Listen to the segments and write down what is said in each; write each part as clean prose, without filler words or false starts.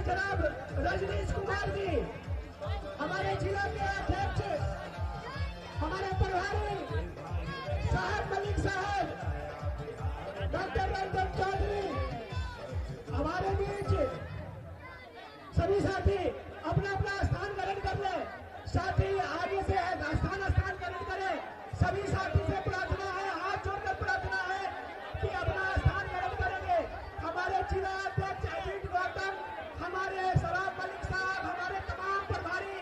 जनाब रजनीश कुमार जी, हमारे जिला के अध्यक्ष, हमारे प्रभारी साहब मलिक साहब, डॉक्टर रंजन चौधरी, हमारे बीच सभी साथी अपना अपना स्थान ग्रहण कर ले। साथी आगे से स्थान ग्रहण करें। सभी साथी से प्रार्थना है, हाथ जोड़कर प्रार्थना है कि अपना स्थान ग्रहण करेंगे। हमारे जिला अध्यक्ष अजीत गौतम, हमारे सराफ मलिक साहब, हमारे तमाम प्रभारी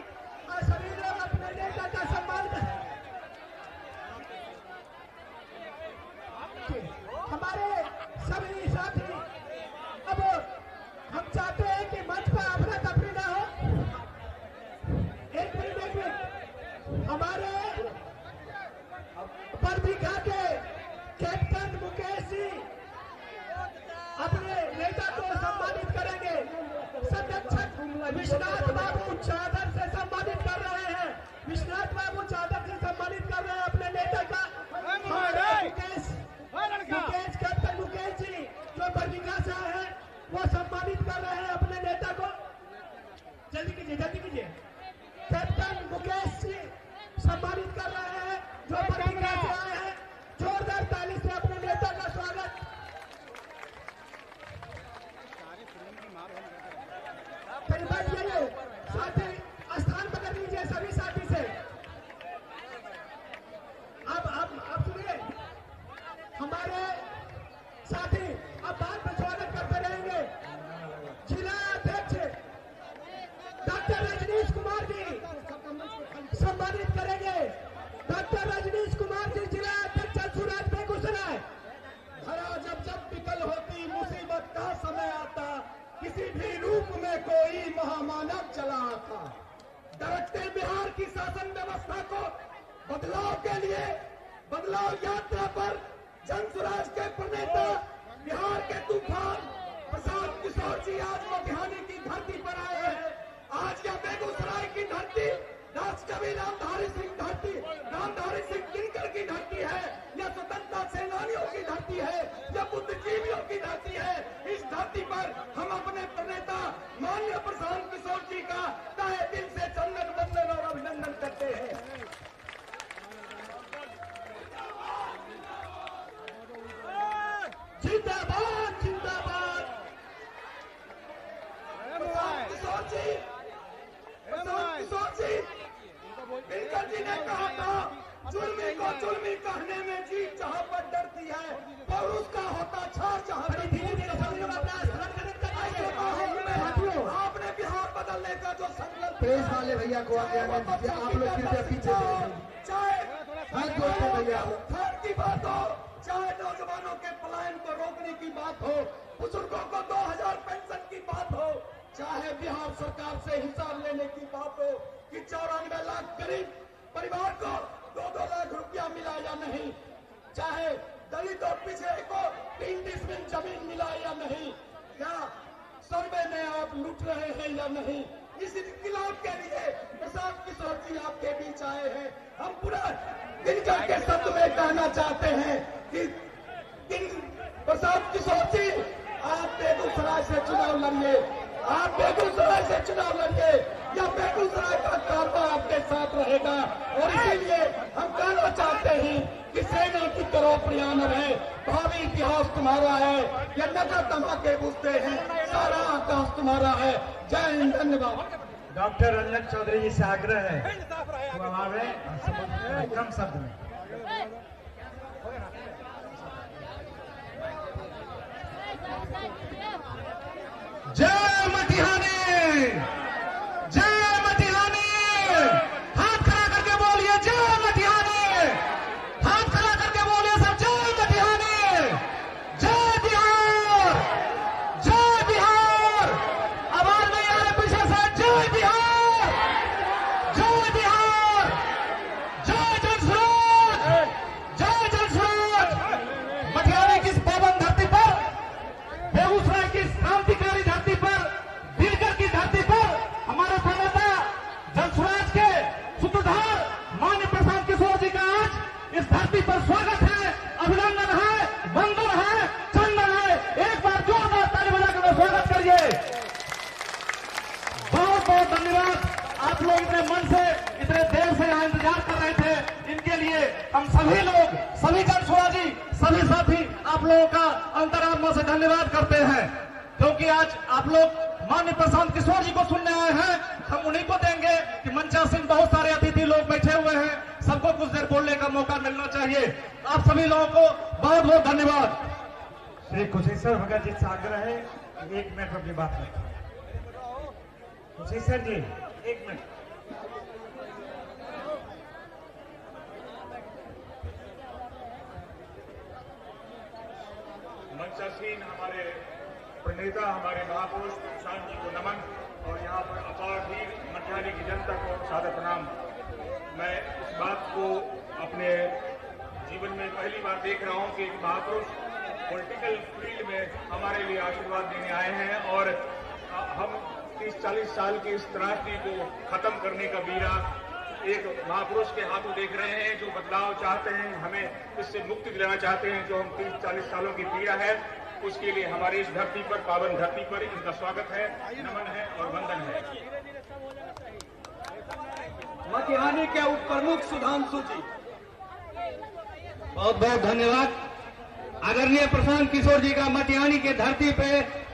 और सभी लोग अपने नेता का सम्मान करें। हमारे सभी साथी, अब हम चाहते हैं कि मंच पर अफरा तफरी ना हो। एक मिनट हमारे बरबीघा के कैप्टन मुकेश जी अपने नेता को सम्मानित करेंगे। संरक्षक विश्वनाथ बाबू चादर से सम्मानित कर रहे हैं। विश्वनाथ बाबू चादर से सम्मानित कर रहे हैं अपने नेता का। मुकेश कैप्टन मुकेश जी जो बरबीघा से आए हैं वो सम्मानित कर रहे हैं अपने नेता को। जल्दी कीजिए, जल्दी कीजिए। कैप्टन मुकेश जी सम्मानित कर रहे हैं जो बरबीघा से आए हैं। जोरदार ताली से अपने नेता का स्वागत। कहीं बैठ जाइए, साथी स्थान पकड़ लीजिए सभी साथी से। अब सुनिए, हमारे साथी अब बाद में स्वागत करते रहेंगे। जिला अध्यक्ष डॉक्टर रजनीश कुमार जी सम्मानित करेंगे। डॉक्टर रजनीश कुमार जी, जिला अध्यक्ष जलसुराज बेगूसराय। हरा जब जब विकल होती मुसीबत का समय आता, किसी भी रूप में कोई महामानव चला आता। डरते बिहार की शासन व्यवस्था को बदलाव के लिए बदलाव यात्रा पर जनसुराज के प्रणेता बिहार के तूफान प्रशांत किशोर जी आज मोतिहानी की धरती पर आए हैं। आज यह बेगूसराय की धरती राष्ट्रकवि नामधारी सिंह दिनकर की धरती है। यह स्वतंत्रता सेनानियों की धरती है। यह बुद्धिजीवियों की धरती है। इस धरती पर हम अपने प्रणेता माननीय प्रशांत किशोर जी का तहे दिल से चंदन वंदन और अभिनंदन करते हैं। जिंदाबाद, जिंदाबाद। किशोर जी दिनकर जी ने कहा था, जुल्मी को जुल्मी कहने में जीत जहां पर डरती है और उसका होता छार जहां पर। आपने बिहार बदलने का जो संकल्प, प्रेस वाले भैया को आगे आने दीजिए। आप लोग कृपया पीछे चाहे हाथ जोड़ते भैया उत्थान की बात हो, चाहे नौजवानों के पलायन को रोकने की बात हो, बुजुर्गों को 2000 पेंशन की बात हो, चाहे बिहार सरकार से हिसाब लेने की बात हो कि 94 लाख गरीब परिवार को 2-2 लाख रुपया मिला या नहीं, चाहे दलित और पिछड़े को 3 डिसमिल जमीन मिला या नहीं, क्या सर्वे में आप लूट रहे हैं या नहीं, इस इनकलाब के लिए प्रशांत किशोर जी आपके बीच आए हैं। हम पूरा दिनकर के शब्द में कहना चाहते हैं कि प्रशांत किशोर जी आप बेगूसराय से चुनाव लड़िए, आप बेगूसराय से चुनाव लड़िए, या बेगूसराय का कारवा आपके साथ रहेगा। और इसीलिए हम कहना चाहते हैं कि सेना की तरह प्रयाण है, भावी इतिहास तुम्हारा है, ये नगर धमाके बुझते हैं, सारा आकाश तुम्हारा है। जय हिंद, धन्यवाद। डॉक्टर रंजन चौधरी जी से आग्रह है वो आवे कम शब्द में। जय मटिहानी, जय मटिहानी। हाथ खड़ा करके बोलिए जय मटिहानी। हाथ खड़ा करके बोलिए सब जय मटिहानी। जय बिहार, जय बिहार। आवाज नहीं आ रही पीछे से। जय बिहार, जय बिहार, जय जनसुराज, जय जनसुराज। मटिहानी की इस पावन धरती पर, बेगूसराय की क्रांतिकारी धरती पर, दिनकर की धरती पर हमारे प्रणेता जनसुराज के सूत्रधार माननीय प्रशांत किशोर जी का आज इस धरती पर स्वागत है, अभिनंदन है, वंदन है, चंदन है। एक बार जोरदार ताली बजाकर स्वागत करिए। आप लोग इतने मन से इतने देर से यहाँ इंतजार कर रहे थे, इनके लिए हम सभी लोग, सभी जनसुराजी, सभी साथी आप लोगों का अंतरात्मा से धन्यवाद करते हैं, क्योंकि आज आप लोग माननीय प्रशांत किशोर जी को सुनने आए हैं। हम उन्हीं को देंगे कि मंचासीन बहुत सारे अतिथि लोग बैठे हुए हैं, सबको कुछ देर बोलने का मौका मिलना चाहिए। आप सभी लोगों को बहुत बहुत धन्यवाद। श्री कुशेश्वर भगत जी से आग्रह है, 1 मिनट अपनी बात रखें। कुशेश्वर जी 1 मिनट। मंचासीन हमारे प्रणेता, हमारे महापुरुष प्रशांत जी को नमन, और यहाँ पर अपार भीड़ मटिहानी की जनता को सादर प्रणाम। मैं इस बात को अपने जीवन में पहली बार देख रहा हूँ कि एक महापुरुष पॉलिटिकल फील्ड में हमारे लिए आशीर्वाद देने आए हैं, और हम 30-40 साल की इस त्रासदी को खत्म करने का बीड़ा एक महापुरुष के हाथों देख रहे हैं, जो बदलाव चाहते हैं, हमें इससे मुक्ति दिलाना चाहते हैं। जो हम 30-40 सालों की पीड़ा है, उसके लिए हमारी इस धरती पर, पावन धरती पर इनका स्वागत है, नमन है और वंदन है। मटिहानी के उप प्रमुख सुधांशु जी, बहुत बहुत धन्यवाद। आदरणीय प्रशांत किशोर जी का मटिहानी के धरती पे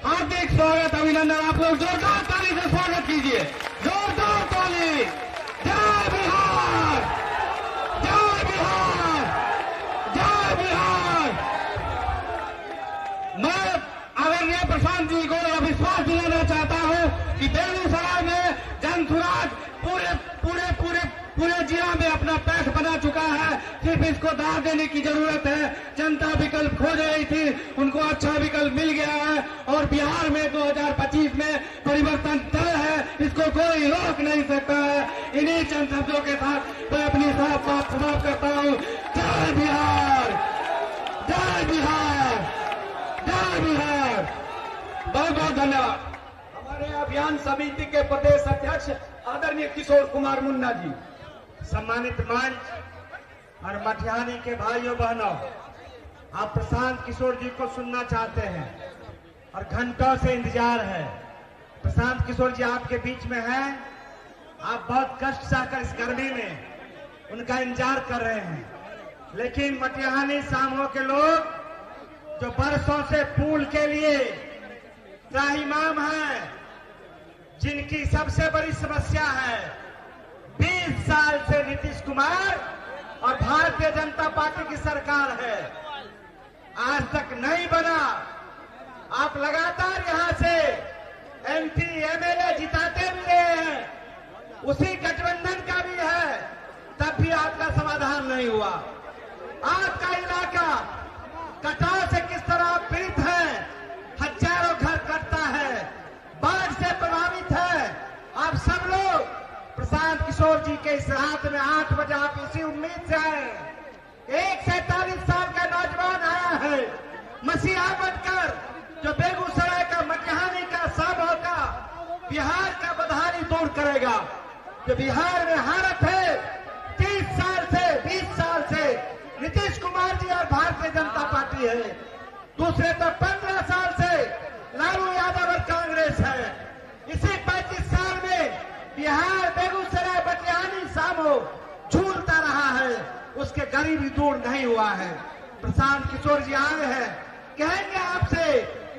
हार्दिक स्वागत, अभिनंदन। आप लोग जोरदार ताली से स्वागत कीजिए, जोरदार ताली। जय बिहार, जय बिहार, जय बिहार। मैं आदरणीय प्रशांत जी को यह विश्वास दिलाना चाहता हूं कि बेगूसराय में जनसुराज पूरे जिला में अपना पैठ बना चुका है। सिर्फ इसको दाव देने की जरूरत है। जनता विकल्प खोज रही थी, उनको अच्छा विकल्प मिल गया है, और बिहार में 2025 में परिवर्तन तय है, इसको कोई रोक नहीं सकता है। इन्हीं चंद शब्दों के साथ मैं अपनी बात समाप्त करता हूँ। जय बिहार, जय बिहार, जय बिहार। बहुत बहुत धन्यवाद। हमारे अभियान समिति के प्रदेश अध्यक्ष आदरणीय किशोर कुमार मुन्ना जी। सम्मानित मंच और मटिहानी के भाइयों बहनों, आप प्रशांत किशोर जी को सुनना चाहते हैं और घंटों से इंतजार है। प्रशांत किशोर जी आपके बीच में हैं, आप बहुत कष्ट सहकर इस गर्मी में उनका इंतजार कर रहे हैं, लेकिन मटिहानी सामो के लोग जो बरसों से पुल के लिए त्राहिमाम हैं, जिनकी सबसे बड़ी समस्या है 20 साल से नीतीश कुमार और भारतीय जनता पार्टी की सरकार है, आज तक नहीं बना। आप लगातार यहां से MP MLA जिताते भी रहे हैं, उसी गठबंधन का भी है, तब भी आपका समाधान नहीं हुआ। आपका इलाका कटाव से किस तरह पीड़ित है, हजारों घर कटता है, बाढ़ से प्रभावित है। आप सब लोग प्रशांत किशोर जी के इस रात में 8 बजे आप इसी उम्मीद से आए। एक 47 साल का नौजवान आया है मसीहा बनकर, जो बेगूसराय का, मटिहानी का, सामो का, बिहार का बदहाली दूर करेगा। जो बिहार में हालत है 30 साल से 20 साल से नीतीश कुमार जी और भारतीय जनता पार्टी है, दूसरे तो 15 साल से लालू यादव और कांग्रेस है। इसी 35 साल में बिहार, बेगूसराय, मटिहानी, सामो झूलता रहा है, उसके गरीबी दूर नहीं हुआ है। प्रशांत किशोर जी आए हैं, कहेंगे आपसे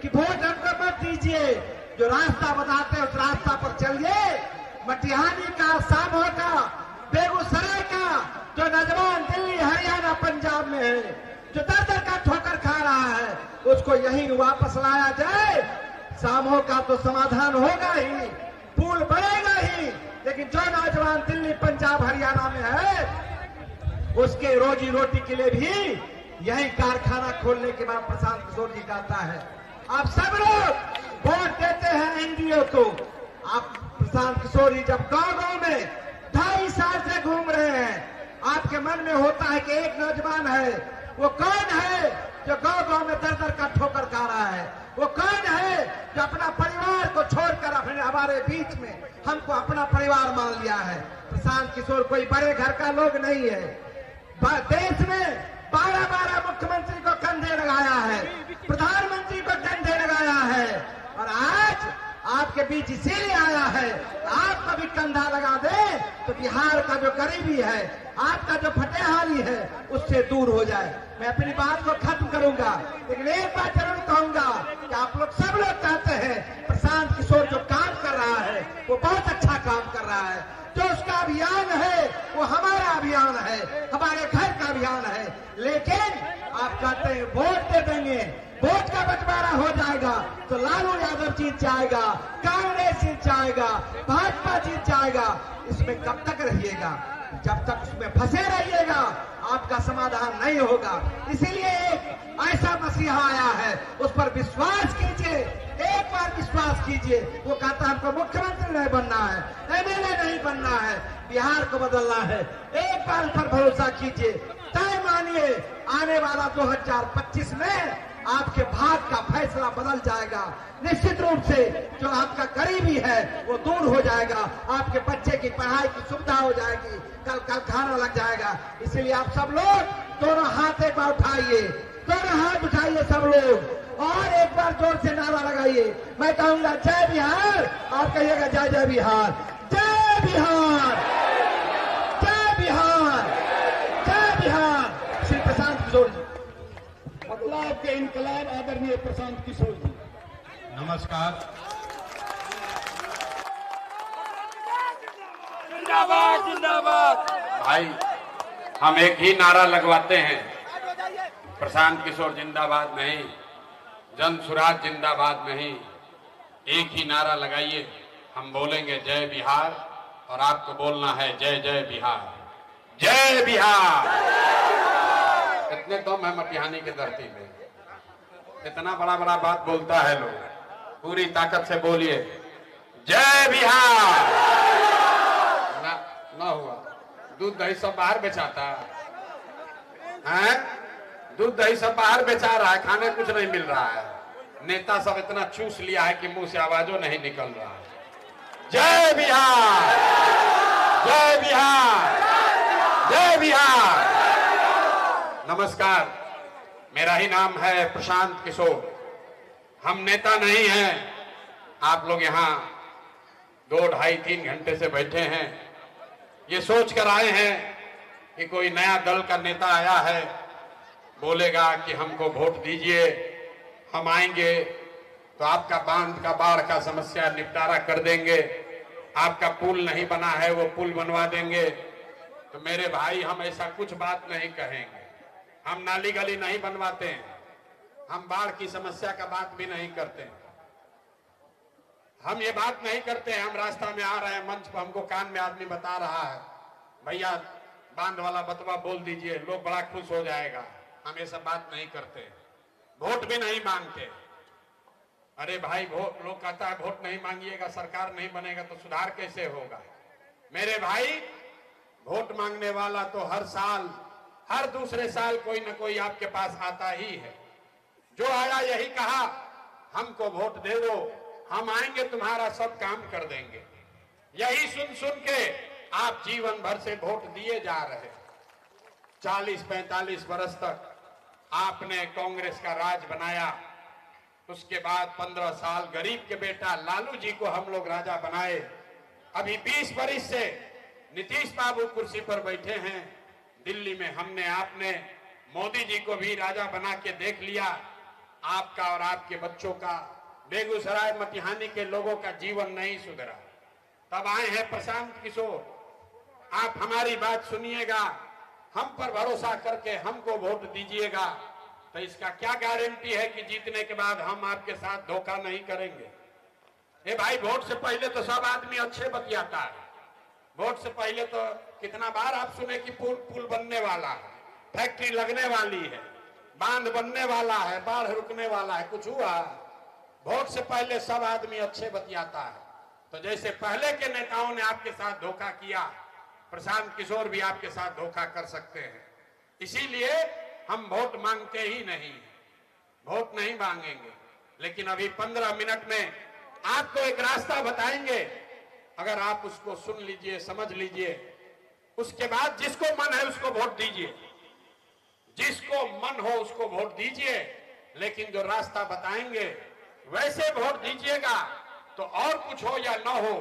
कि वोट हमको मत दीजिए, जो रास्ता बताते हैं उस रास्ता पर चलिए। मटिहानी का, सामो का, बेगूसराय का जो नौजवान दिल्ली, हरियाणा, पंजाब में है, जो दर दर का ठोकर खा रहा है, उसको यहीं वापस लाया जाए। सामो का तो समाधान होगा ही, पुल बनेगा ही, लेकिन जो नौजवान दिल्ली, पंजाब, हरियाणा में है, उसके रोजी रोटी के लिए भी यही कारखाना खोलने के बाद प्रशांत किशोर जी कहता है। आप सब लोग वोट देते हैं एनडीए को। आप प्रशांत किशोर जी जब गांव-गांव में 2.5 साल से घूम रहे हैं, आपके मन में होता है कि एक नौजवान है, वो कौन है जो गांव-गांव में दर दर का ठोकर खा रहा है? वो कौन है जो अपना परिवार को छोड़कर अपने हमारे बीच में हमको अपना परिवार मान लिया है? प्रशांत किशोर कोई बड़े घर का लोग नहीं है। देश में 12 मुख्यमंत्री को कंधे लगाया है, प्रधानमंत्री को कंधे लगाया है, और आज आपके बीच इसीलिए आया है, आप कभी कंधा लगा दे तो बिहार का जो गरीबी है, आपका जो फटेहाली है, उससे दूर हो जाए। मैं अपनी बात को खत्म करूंगा, लेकिन एक बात जरूर कहूंगा कि आप लोग सब लोग चाहते हैं प्रशांत किशोर जो काम कर रहा है वो बहुत अच्छा काम कर रहा है। जो उसका अभियान है वो हमारा अभियान है, हमारे घर का अभियान है। लेकिन आप कहते हैं वोट दे देंगे, वोट का बंटवारा हो जाएगा तो लालू यादव जीत जाएगा, कांग्रेस जीत जाएगा, भाजपा जीत जाएगा। इसमें कब तक रहिएगा? जब तक उसमें फंसे रहिएगा आपका समाधान नहीं होगा। इसीलिए एक ऐसा मसीहा आया है, उस पर विश्वास कीजिए, एक बार विश्वास कीजिए। वो कहता है हमको मुख्यमंत्री नहीं बनना है, एमएलए नहीं बनना है, बिहार को बदलना है। एक बार उस पर भरोसा कीजिए, तय मानिए आने वाला 2025 में आपके भाग का फैसला बदल जाएगा। निश्चित रूप से जो आपका गरीबी है वो दूर हो जाएगा, आपके बच्चे की पढ़ाई की सुविधा हो जाएगी, कल खाना लग जाएगा। इसलिए आप सब लोग दोनों हाथ एक बार उठाइए, दोनों हाथ उठाइए सब लोग, और एक बार जोर से नारा लगाइए। मैं कहूंगा जय बिहार, आप कहिएगा जय जय बिहार, जय बिहार, जय बिहार, जय बिहार। श्री प्रशांत किशोर जी। बदलाव के इनकलाब आदरणीय प्रशांत किशोर जी। नमस्कार। जिंदाबाद जिंदाबाद। भाई हम एक ही नारा लगवाते हैं, प्रशांत किशोर जिंदाबाद नहीं, जन सुराज जिंदाबाद नहीं। एक ही नारा लगाइए, हम बोलेंगे जय बिहार और आपको बोलना है जय जय बिहार, जय बिहार। इतने दम है मटिहानी की धरती में, इतना बड़ा बड़ा बात बोलता है लोग, पूरी ताकत से बोलिए जय बिहार। ना हुआ, दूध दही सब बाहर बेचाता है, दूध दही सब बाहर बेचा रहा है, खाने कुछ नहीं मिल रहा है। नेता सब इतना चूस लिया है कि मुंह से आवाजों नहीं निकल रहा है। जय बिहार, जय बिहार, जय बिहार। नमस्कार, मेरा ही नाम है प्रशांत किशोर। हम नेता नहीं हैं। आप लोग यहाँ 2, 2.5, 3 घंटे से बैठे हैं, ये सोच कर आए हैं कि कोई नया दल का नेता आया है, बोलेगा कि हमको वोट दीजिए, हम आएंगे तो आपका बांध का बाढ़ का समस्या निपटारा कर देंगे, आपका पुल नहीं बना है वो पुल बनवा देंगे। तो मेरे भाई, हम ऐसा कुछ बात नहीं कहेंगे, हम नाली गली नहीं बनवाते हैं, हम बाढ़ की समस्या का बात भी नहीं करते हैं, हम ये बात नहीं करते हैं। हम रास्ता में आ रहे हैं, मंच पर हमको कान में आदमी बता रहा है भैया बांध वाला बतवा बोल दीजिए, लोग बड़ा खुश हो जाएगा। हम ये सब बात नहीं करते, वोट भी नहीं मांगते। अरे भाई, वोट, लोग कहता है वोट नहीं मांगिएगा सरकार नहीं बनेगा तो सुधार कैसे होगा? मेरे भाई, वोट मांगने वाला तो हर साल, हर दूसरे साल कोई न कोई आपके पास आता ही है। जो आया यही कहा हमको वोट दे दो, हम आएंगे तुम्हारा सब काम कर देंगे। यही सुन सुन के आप जीवन भर से वोट दिए जा रहे। 40-45 वर्ष तक आपने कांग्रेस का राज बनाया, उसके बाद 15 साल गरीब के बेटा लालू जी को हम लोग राजा बनाए। अभी 20 वर्ष से नीतीश बाबू कुर्सी पर बैठे हैं। दिल्ली में हमने, आपने मोदी जी को भी राजा बना के देख लिया। आपका और आपके बच्चों का, बेगूसराय मटिहानी के लोगों का जीवन नहीं सुधरा। तब आए हैं प्रशांत किशोर। आप हमारी बात सुनिएगा, हम पर भरोसा करके हमको वोट दीजिएगा, तो इसका क्या गारंटी है कि जीतने के बाद हम आपके साथ धोखा नहीं करेंगे? ए भाई, वोट से पहले तो सब आदमी अच्छे बतियाता है। वोट से पहले तो कितना बार आप सुने कि पुल बनने वाला है, फैक्ट्री लगने वाली है, बांध बनने वाला है, बाढ़ रुकने वाला है, कुछ हुआ? वोट से पहले सब आदमी अच्छे बतियाता है। तो जैसे पहले के नेताओं ने आपके साथ धोखा किया, प्रशांत किशोर भी आपके साथ धोखा कर सकते हैं। इसीलिए हम वोट मांगते ही नहीं, वोट नहीं मांगेंगे। लेकिन अभी 15 मिनट में आपको एक रास्ता बताएंगे, अगर आप उसको सुन लीजिए, समझ लीजिए, उसके बाद जिसको मन है उसको वोट दीजिए, जिसको मन हो उसको वोट दीजिए। लेकिन जो रास्ता बताएंगे वैसे वोट दीजिएगा तो और कुछ हो या न हो,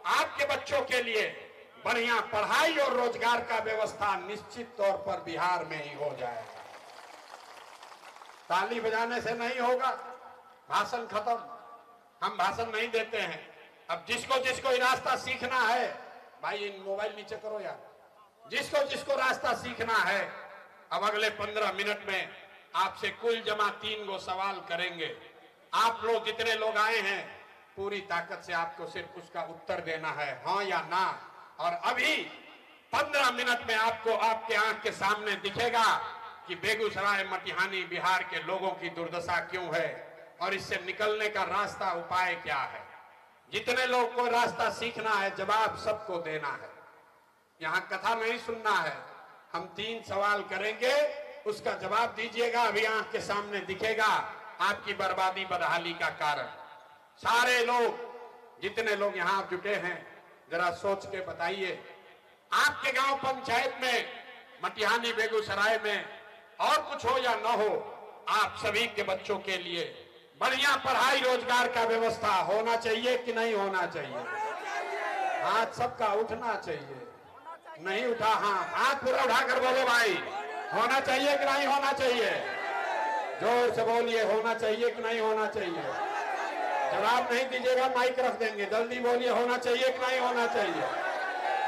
आपके बच्चों के लिए बढ़िया पढ़ाई और रोजगार का व्यवस्था निश्चित तौर पर बिहार में ही हो जाएगा। ताली बजाने से नहीं होगा, भाषण खत्म, हम भाषण नहीं देते हैं। अब जिसको जिसको ये रास्ता सीखना है, भाई इन मोबाइल नीचे करो यार, जिसको जिसको रास्ता सीखना है, अब अगले 15 मिनट में आपसे कुल जमा 3 गो सवाल करेंगे। आप लोग जितने लोग आए हैं, पूरी ताकत से आपको सिर्फ उसका उत्तर देना है, हाँ या ना। और अभी 15 मिनट में आपको आपके आंख के सामने दिखेगा कि बेगूसराय मटिहानी बिहार के लोगों की दुर्दशा क्यों है और इससे निकलने का रास्ता उपाय क्या है। जितने लोग को रास्ता सीखना है, जवाब सबको देना है, यहाँ कथा नहीं सुनना है। हम 3 सवाल करेंगे, उसका जवाब दीजिएगा। अभी आंख के सामने दिखेगा आपकी बर्बादी बदहाली का कारण। सारे लोग जितने लोग यहाँ जुटे हैं, जरा सोच के बताइए, आपके गांव पंचायत में, मटिहानी बेगूसराय में और कुछ हो या न हो, आप सभी के बच्चों के लिए बढ़िया पढ़ाई रोजगार का व्यवस्था होना चाहिए कि नहीं होना चाहिए? हाथ सबका उठना चाहिए, नहीं उठा हाथ पूरा उठाकर बोलो भाई, होना चाहिए कि नहीं होना चाहिए? जोर से बोलिए, होना चाहिए कि नहीं होना चाहिए? जवाब नहीं दीजिएगा माइक रख देंगे, जल्दी बोलिए, होना चाहिए कि नहीं होना चाहिए?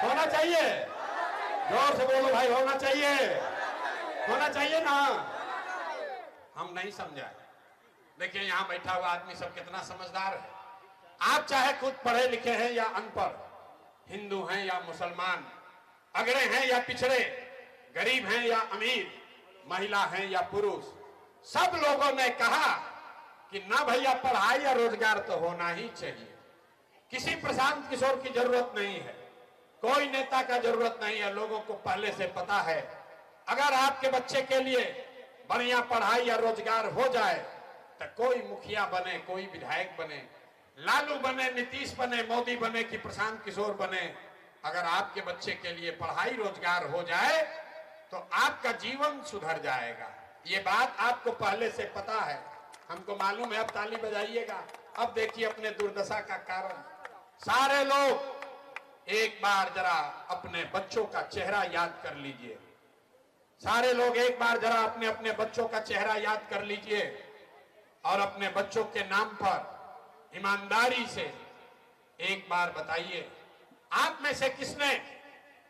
होना चाहिए, जोर से बोलो भाई, होना चाहिए, होना चाहिए ना। हम नहीं समझाए। देखिए यहाँ बैठा हुआ आदमी सब कितना समझदार है। आप चाहे खुद पढ़े लिखे हैं या अनपढ़, हिंदू हैं या मुसलमान, अगड़े हैं या पिछड़े, गरीब हैं या अमीर, महिला हैं या पुरुष, सब लोगों ने कहा कि ना भैया पढ़ाई या रोजगार तो होना ही चाहिए। किसी प्रशांत किशोर की जरूरत नहीं है, कोई नेता का जरूरत नहीं है, लोगों को पहले से पता है। अगर आपके बच्चे के लिए बढ़िया पढ़ाई या रोजगार हो जाए तो कोई मुखिया बने, कोई विधायक बने, लालू बने, नीतीश बने, मोदी बने कि प्रशांत किशोर बने, अगर आपके बच्चे के लिए पढ़ाई रोजगार हो जाए तो आपका जीवन सुधर जाएगा। ये बात आपको पहले से पता है, हमको मालूम है। अब ताली बजाइएगा। अब देखिए अपने दुर्दशा का कारण। सारे लोग एक बार जरा अपने बच्चों का चेहरा याद कर लीजिए। सारे लोग एक बार जरा अपने अपने बच्चों का चेहरा याद कर लीजिए और अपने बच्चों के नाम पर ईमानदारी से एक बार बताइए, आप में से किसने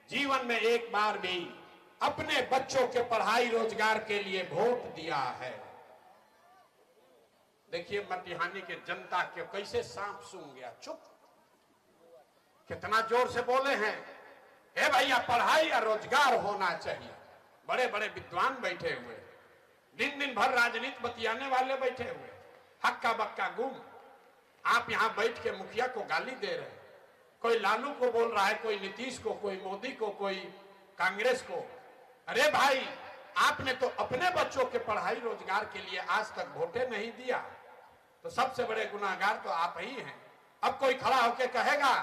जीवन में एक बार भी अपने बच्चों के पढ़ाई रोजगार के लिए वोट दिया है? देखिए मटिहानी के जनता के कैसे सांप सूंघ गया, चुप। कितना जोर से बोले हैं, ए भैया पढ़ाई या रोजगार होना चाहिए। बड़े बड़े विद्वान बैठे हुए, दिन दिन भर राजनीति बतियाने वाले बैठे हुए, हक्का बक्का गुम। आप यहां बैठ के मुखिया को गाली दे रहे हैं। कोई लालू को बोल रहा है, कोई नीतीश को, कोई मोदी को, कोई कांग्रेस को। अरे भाई, आपने तो अपने बच्चों के पढ़ाई रोजगार के लिए आज तक वोटे नहीं दिया, तो सबसे बड़े गुनाहगार तो आप ही हैं। अब कोई खड़ा होकर कहेगा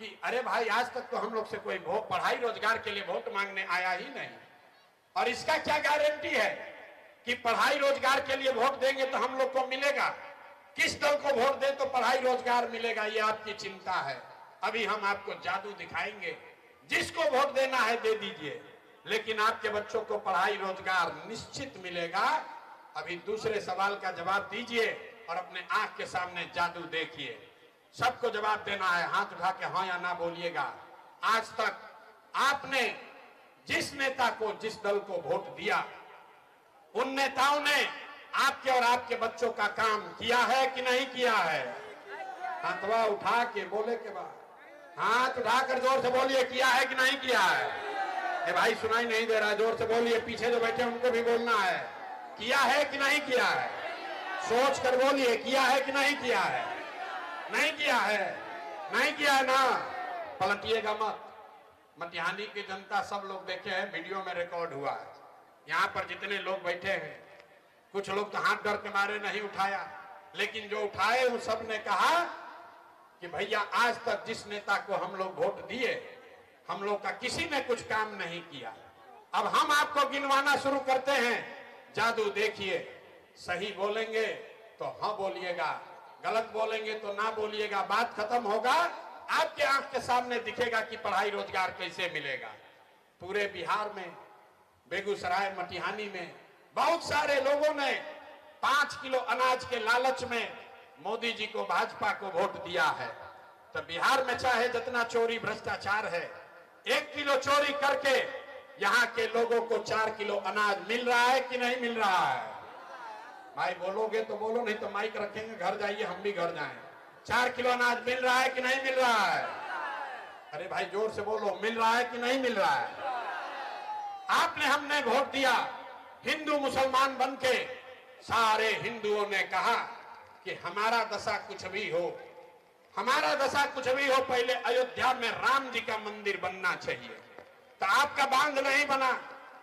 कि अरे भाई आज तक तो हम लोग से कोई पढ़ाई रोजगार के लिए वोट मांगने आया ही नहीं, और इसका क्या गारंटी है कि पढ़ाई रोजगार के लिए वोट देंगे तो हम लोग को मिलेगा? किस दल को वोट दें तो पढ़ाई रोजगार मिलेगा, ये आपकी चिंता है। अभी हम आपको जादू दिखाएंगे, जिसको वोट देना है दे दीजिए, लेकिन आपके बच्चों को पढ़ाई रोजगार निश्चित मिलेगा। अभी दूसरे सवाल का जवाब दीजिए और अपने आंख के सामने जादू देखिए। सबको जवाब देना है, हाथ उठा के हाँ या ना बोलिएगा। आज तक आपने जिस नेता को, जिस दल को वोट दिया, उन नेताओं ने आपके और आपके बच्चों का काम किया है कि नहीं किया है? हाथवा उठा के बोले के बाद हाथ उठाकर जोर से बोलिए, किया है कि नहीं किया है? ये भाई सुनाई नहीं दे रहा, जोर से बोलिए। पीछे जो बैठे उनको भी बोलना है, किया है कि नहीं किया है? सोच कर बोलिए, किया है कि नहीं किया है? नहीं किया है, नहीं किया है ना, पलटिएगा मत। मटिहानी की जनता सब लोग देखे हैं, वीडियो में रिकॉर्ड हुआ है। यहाँ पर जितने लोग बैठे हैं, कुछ लोग तो हाथ डर के मारे नहीं उठाया, लेकिन जो उठाए उन सब ने कहा कि भैया आज तक जिस नेता को हम लोग वोट दिए, हम लोग का किसी ने कुछ काम नहीं किया। अब हम आपको गिनवाना शुरू करते हैं, जादू देखिए। सही बोलेंगे तो हाँ बोलिएगा, गलत बोलेंगे तो ना बोलिएगा, बात खत्म होगा, आपके आंख के सामने दिखेगा कि पढ़ाई रोजगार कैसे मिलेगा। पूरे बिहार में, बेगूसराय, मटिहानी में बहुत सारे लोगों ने 5 किलो अनाज के लालच में मोदी जी को, भाजपा को वोट दिया है। तो बिहार में चाहे जितना चोरी भ्रष्टाचार है, 1 किलो चोरी करके यहाँ के लोगों को 4 किलो अनाज मिल रहा है कि नहीं मिल रहा है? भाई बोलोगे तो बोलो, नहीं तो माइक रखेंगे, घर जाइए, हम भी घर जाएं। 4 किलो अनाज मिल रहा है कि नहीं मिल रहा है? अरे भाई जोर से बोलो, मिल रहा है कि नहीं मिल रहा है? आपने, हमने वोट दिया, हिंदू मुसलमान बनके सारे हिंदुओं ने कहा कि हमारा दशा कुछ भी हो, हमारा दशा कुछ भी हो, पहले अयोध्या में राम जी का मंदिर बनना चाहिए। तो आपका बांध नहीं बना,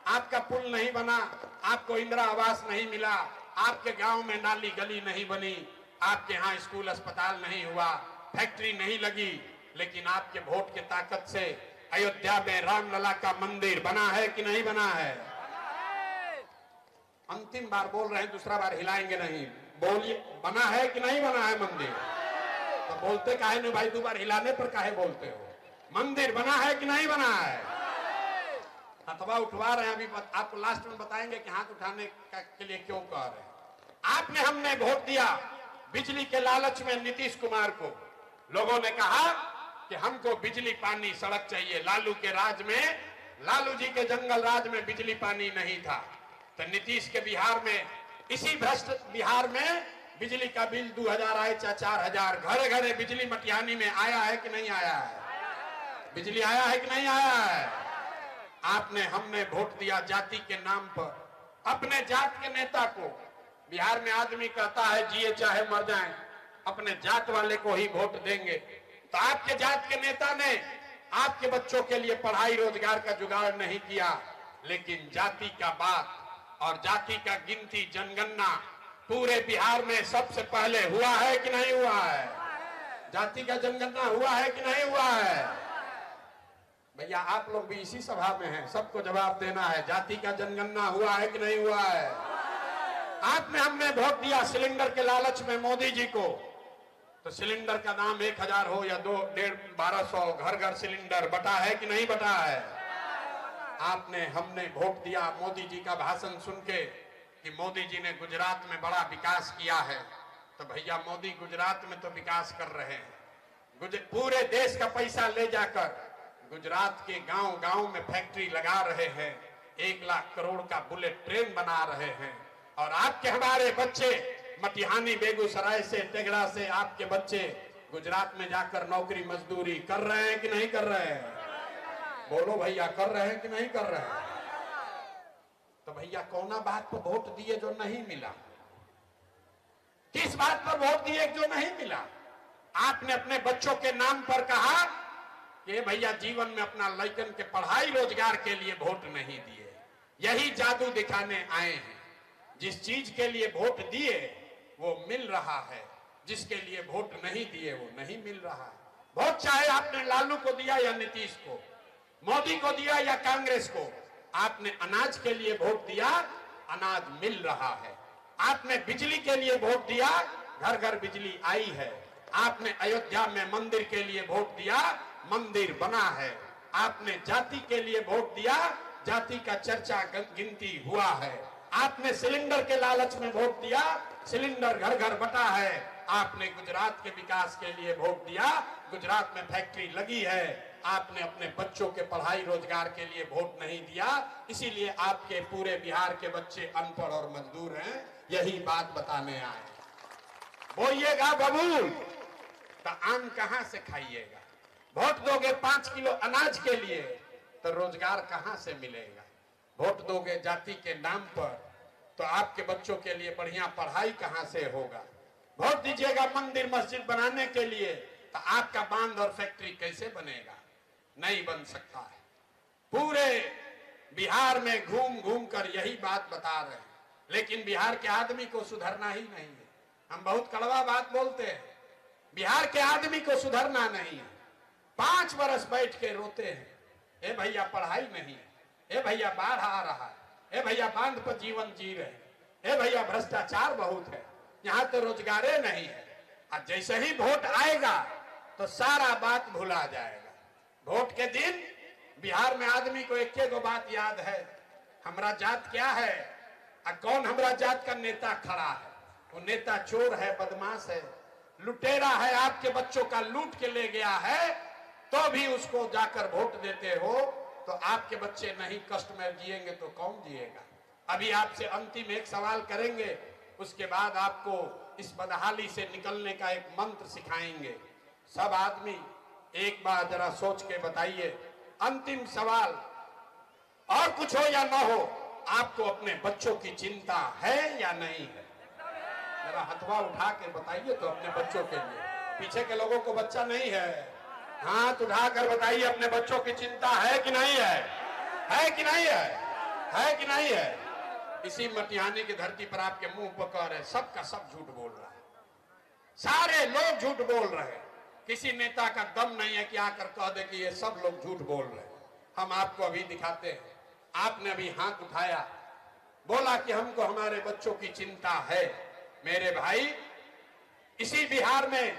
आपका पुल नहीं बना, आपको इंदिरा आवास नहीं मिला, आपके गांव में नाली गली नहीं बनी, आपके यहाँ स्कूल अस्पताल नहीं हुआ, फैक्ट्री नहीं लगी, लेकिन आपके वोट के ताकत से अयोध्या में रामलला का मंदिर बना है कि नहीं बना है? अंतिम बार बोल रहे हैं, दूसरा बार हिलाएंगे नहीं, बोलिए, बना है कि नहीं बना है मंदिर? तो बोलते काहे नहीं भाई, 2 बार हिलाने पर काहे बोलते हो? मंदिर बना है कि नहीं बना है? हथवा उठवा रहे हैं, अभी आपको लास्ट में बताएंगे कि हाथ उठाने के लिए क्यों कह रहे हैं। आपने, हमने वोट दिया बिजली के लालच में नीतीश कुमार को। लोगों ने कहा कि हमको बिजली पानी सड़क चाहिए। लालू के राज में, लालू जी के जंगल राज में बिजली पानी नहीं था, तो नीतीश के बिहार में, इसी भ्रष्ट बिहार में बिजली का बिल 2000 आए, 4000, घरे घरे बिजली मटिहानी में आया है कि नहीं आया है? बिजली आया है कि नहीं आया है? आपने, हमने वोट दिया जाति के नाम पर, अपने जात के नेता को। बिहार में आदमी कहता है जिए चाहे मर जाए, अपने जात वाले को ही वोट देंगे। तो आपके जात के नेता ने आपके बच्चों के लिए पढ़ाई रोजगार का जुगाड़ नहीं किया, लेकिन जाति का बात और जाति का गिनती, जनगणना पूरे बिहार में सबसे पहले हुआ है कि नहीं हुआ है? जाति का जनगणना हुआ है कि नहीं हुआ है? भैया आप लोग भी इसी सभा में हैं, सबको जवाब देना है, जाति का जनगणना हुआ है कि नहीं हुआ है? आपने, हमने वोट दिया सिलेंडर के लालच में मोदी जी को, तो सिलेंडर का दाम 1000 हो या 1200, घर घर सिलेंडर बटा है कि नहीं बटा है? आपने, हमने वोट दिया मोदी जी का भाषण सुन के कि मोदी जी ने गुजरात में बड़ा विकास किया है। तो भैया मोदी गुजरात में तो विकास कर रहे हैं, पूरे देश का पैसा ले जाकर गुजरात के गांव गांव में फैक्ट्री लगा रहे हैं, 1 लाख करोड़ का बुलेट ट्रेन बना रहे हैं। और आपके, हमारे बच्चे मटिहानी, बेगूसराय से, तेगड़ा से आपके बच्चे गुजरात में जाकर नौकरी मजदूरी कर रहे हैं कि नहीं कर रहे हैं? बोलो भैया, कर रहे हैं कि नहीं कर रहे हैं? तो भैया कौना बात पर वोट दिए जो नहीं मिला? किस बात पर वोट दिए जो नहीं मिला? आपने अपने बच्चों के नाम पर कहा कि भैया जीवन में अपना लड़कन के पढ़ाई रोजगार के लिए वोट नहीं दिए। यही जादू दिखाने आए हैं, जिस चीज के लिए वोट दिए वो मिल रहा है, जिसके लिए वोट नहीं दिए वो नहीं मिल रहा है। वोट चाहे आपने लालू को दिया या नीतीश को, मोदी को दिया या कांग्रेस को, आपने अनाज के लिए वोट दिया, अनाज मिल रहा है। आपने बिजली के लिए वोट दिया, घर घर बिजली आई है। आपने अयोध्या में मंदिर के लिए वोट दिया, मंदिर बना है। आपने जाति के लिए वोट दिया, जाति का चर्चा गिनती हुआ है। आपने सिलेंडर के लालच में वोट दिया, सिलेंडर घर घर बटा है। आपने गुजरात के विकास के लिए वोट दिया, गुजरात में फैक्ट्री लगी है। आपने अपने बच्चों के पढ़ाई रोजगार के लिए वोट नहीं दिया, इसीलिए आपके पूरे बिहार के बच्चे अनपढ़ और मजदूर हैं। यही बात बताने आए। बोलिएगा बबूल तो आम कहां से खाइएगा? वोट दोगे 5 किलो अनाज के लिए तो रोजगार कहां से मिलेगा? वोट दोगे जाति के नाम पर तो आपके बच्चों के लिए बढ़िया पढ़ाई कहां से होगा? वोट दीजिएगा मंदिर मस्जिद बनाने के लिए तो आपका बांध और फैक्ट्री कैसे बनेगा? नहीं बन सकता है। पूरे बिहार में घूम घूम कर यही बात बता रहे हैं, लेकिन बिहार के आदमी को सुधरना ही नहीं है। हम बहुत कड़वा बात बोलते हैं, बिहार के आदमी को सुधरना नहीं है। 5 बरस बैठ के रोते हैं, ए भैया पढ़ाई नहीं है, ए भैया बाढ़ आ रहा है, ए भैया बांध पर जीवन जी रहे हैं, ए भैया भ्रष्टाचार बहुत है, यहाँ तो रोजगारे नहीं है। और जैसे ही वोट आएगा तो सारा बात भुला जाएगा। वोट के दिन बिहार में आदमी को एक गो बात याद है, हमारा जात क्या है और कौन हमारा जात का नेता खड़ा है। वो नेता चोर है, बदमाश है, लुटेरा है, आपके बच्चों का लूट के ले गया है, तो भी उसको जाकर वोट देते हो। तो आपके बच्चे नहीं कष्ट में जिएंगे तो कौन जिएगा। अभी आपसे अंतिम एक सवाल करेंगे, उसके बाद आपको इस बदहाली से निकलने का एक मंत्र सिखाएंगे। सब आदमी एक बार जरा सोच के बताइए, अंतिम सवाल, और कुछ हो या ना हो, आपको अपने बच्चों की चिंता है या नहीं है? जरा हथवा उठा के बताइए तो अपने बच्चों के लिए। पीछे के लोगों को बच्चा नहीं है, हाथ उठाकर बताइए अपने बच्चों की चिंता है कि नहीं है? है कि नहीं है? है कि नहीं है? इसी मटिहानी की धरती पर आपके मुंह पर कह रहे, सबका सब झूठ बोल रहा है, सारे लोग झूठ बोल रहे हैं। किसी नेता का दम नहीं है कि आकर कह दे कि ये सब लोग झूठ बोल रहे हैं। हम आपको अभी दिखाते हैं। आपने अभी हाथ उठाया, बोला कि हमको हमारे बच्चों की चिंता है। मेरे भाई, इसी बिहार में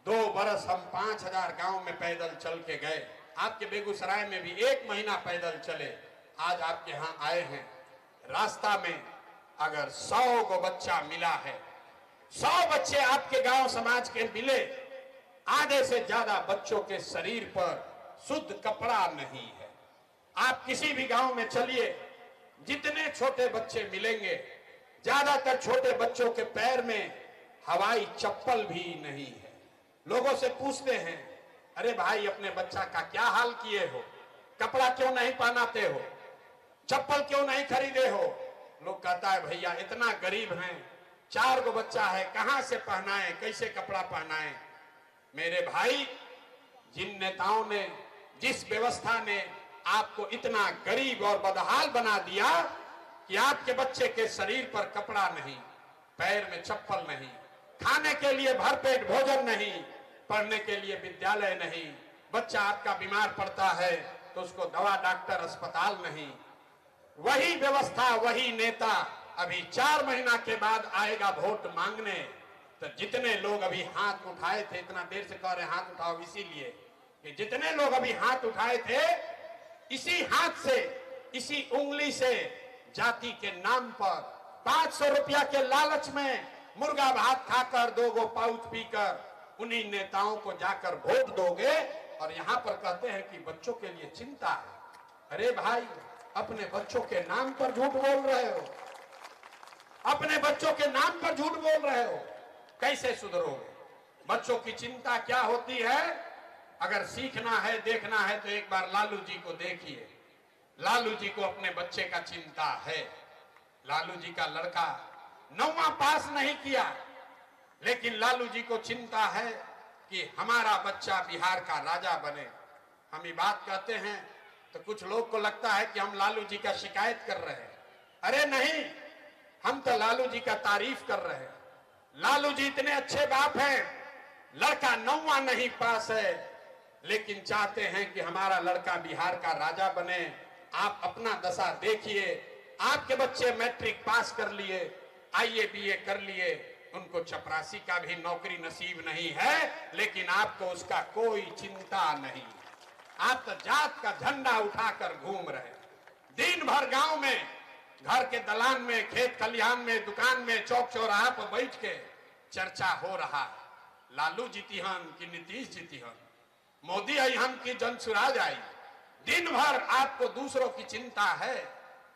2 बरस हम 5000 गांव में पैदल चल के गए। आपके बेगूसराय में भी 1 महीना पैदल चले। आज आपके यहाँ आए हैं। रास्ता में अगर 100 को बच्चा मिला है, 100 बच्चे आपके गांव समाज के मिले, आधे से ज्यादा बच्चों के शरीर पर शुद्ध कपड़ा नहीं है। आप किसी भी गांव में चलिए, जितने छोटे बच्चे मिलेंगे, ज्यादातर छोटे बच्चों के पैर में हवाई चप्पल भी नहीं है। लोगों से पूछते हैं, अरे भाई अपने बच्चा का क्या हाल किए हो, कपड़ा क्यों नहीं पहनाते हो, चप्पल क्यों नहीं खरीदे हो? लोग कहता है भैया इतना गरीब हैं, 4 गो बच्चा है, कहां से पहनाए, कैसे कपड़ा पहनाए। मेरे भाई, जिन नेताओं ने, जिस व्यवस्था ने आपको इतना गरीब और बदहाल बना दिया कि आपके बच्चे के शरीर पर कपड़ा नहीं, पैर में चप्पल नहीं, खाने के लिए भरपेट भोजन नहीं, पढ़ने के लिए विद्यालय नहीं, बच्चा आपका बीमार पड़ता है तो उसको दवा डॉक्टर अस्पताल नहीं, वही व्यवस्था, वही नेता अभी 4 महीना के बाद आएगा वोट मांगने। तो जितने लोग अभी हाथ उठाए थे, इतना देर से कह रहे हाथ उठाओ, इसीलिए कि जितने लोग अभी हाथ उठाए थे, इसी हाथ से, इसी उंगली से जाति के नाम पर 500 रुपया के लालच में मुर्गा भात खाकर 2 गो पाउच पीकर उन्हीं नेताओं को जाकर वोट दोगे और यहां पर कहते हैं कि बच्चों के लिए चिंता है। अरे भाई, अपने बच्चों के नाम पर झूठ बोल रहे हो, अपने बच्चों के नाम पर झूठ बोल रहे हो, कैसे सुधरोगे? बच्चों की चिंता क्या होती है? अगर सीखना है, देखना है तो एक बार लालू जी को देखिए। लालू जी को अपने बच्चे का चिंता है। लालू जी का लड़का 9वां पास नहीं किया, लेकिन लालू जी को चिंता है कि हमारा बच्चा बिहार का राजा बने। हम ये बात कहते हैं तो कुछ लोग को लगता है कि हम लालू जी का शिकायत कर रहे हैं। अरे नहीं, हम तो लालू जी का तारीफ कर रहे हैं। लालू जी इतने अच्छे बाप हैं, लड़का 9वां नहीं पास है, लेकिन चाहते हैं कि हमारा लड़का बिहार का राजा बने। आप अपना दशा देखिए, आपके बच्चे मैट्रिक पास कर लिए, IAA BA कर लिए, उनको चपरासी का भी नौकरी नसीब नहीं है, लेकिन आपको उसका कोई चिंता नहीं। आप तो जात का झंडा उठाकर घूम रहे, दिन भर गांव में, घर के दलान में, खेत खलिहान में, दुकान में, चौक चौराहा पर बैठ के चर्चा हो रहा है, लालू जीतिहन कि नीतीश जीतिहन, मोदी अहम की जनसुराज आई। दिन भर आपको दूसरों की चिंता है,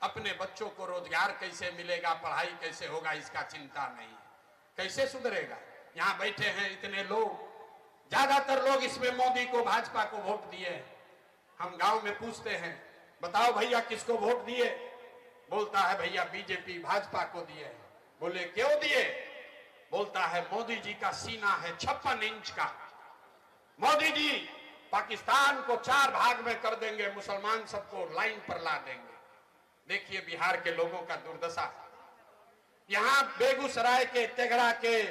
अपने बच्चों को रोजगार कैसे मिलेगा, पढ़ाई कैसे होगा, इसका चिंता नहीं। कैसे सुधरेगा? यहाँ बैठे हैं इतने लोग, ज्यादातर लोग इसमें मोदी को, भाजपा को वोट दिए। हम गांव में पूछते हैं, बताओ भैया किसको वोट दिए? बोलता है भैया बीजेपी, भाजपा को दिए। बोले क्यों दिए? बोलता है मोदी जी का सीना है 56 इंच का, मोदी जी पाकिस्तान को 4 भाग में कर देंगे, मुसलमान सबको लाइन पर ला देंगे। देखिए बिहार के लोगों का दुर्दशा। यहां बेगूसराय के, तेघड़ा के,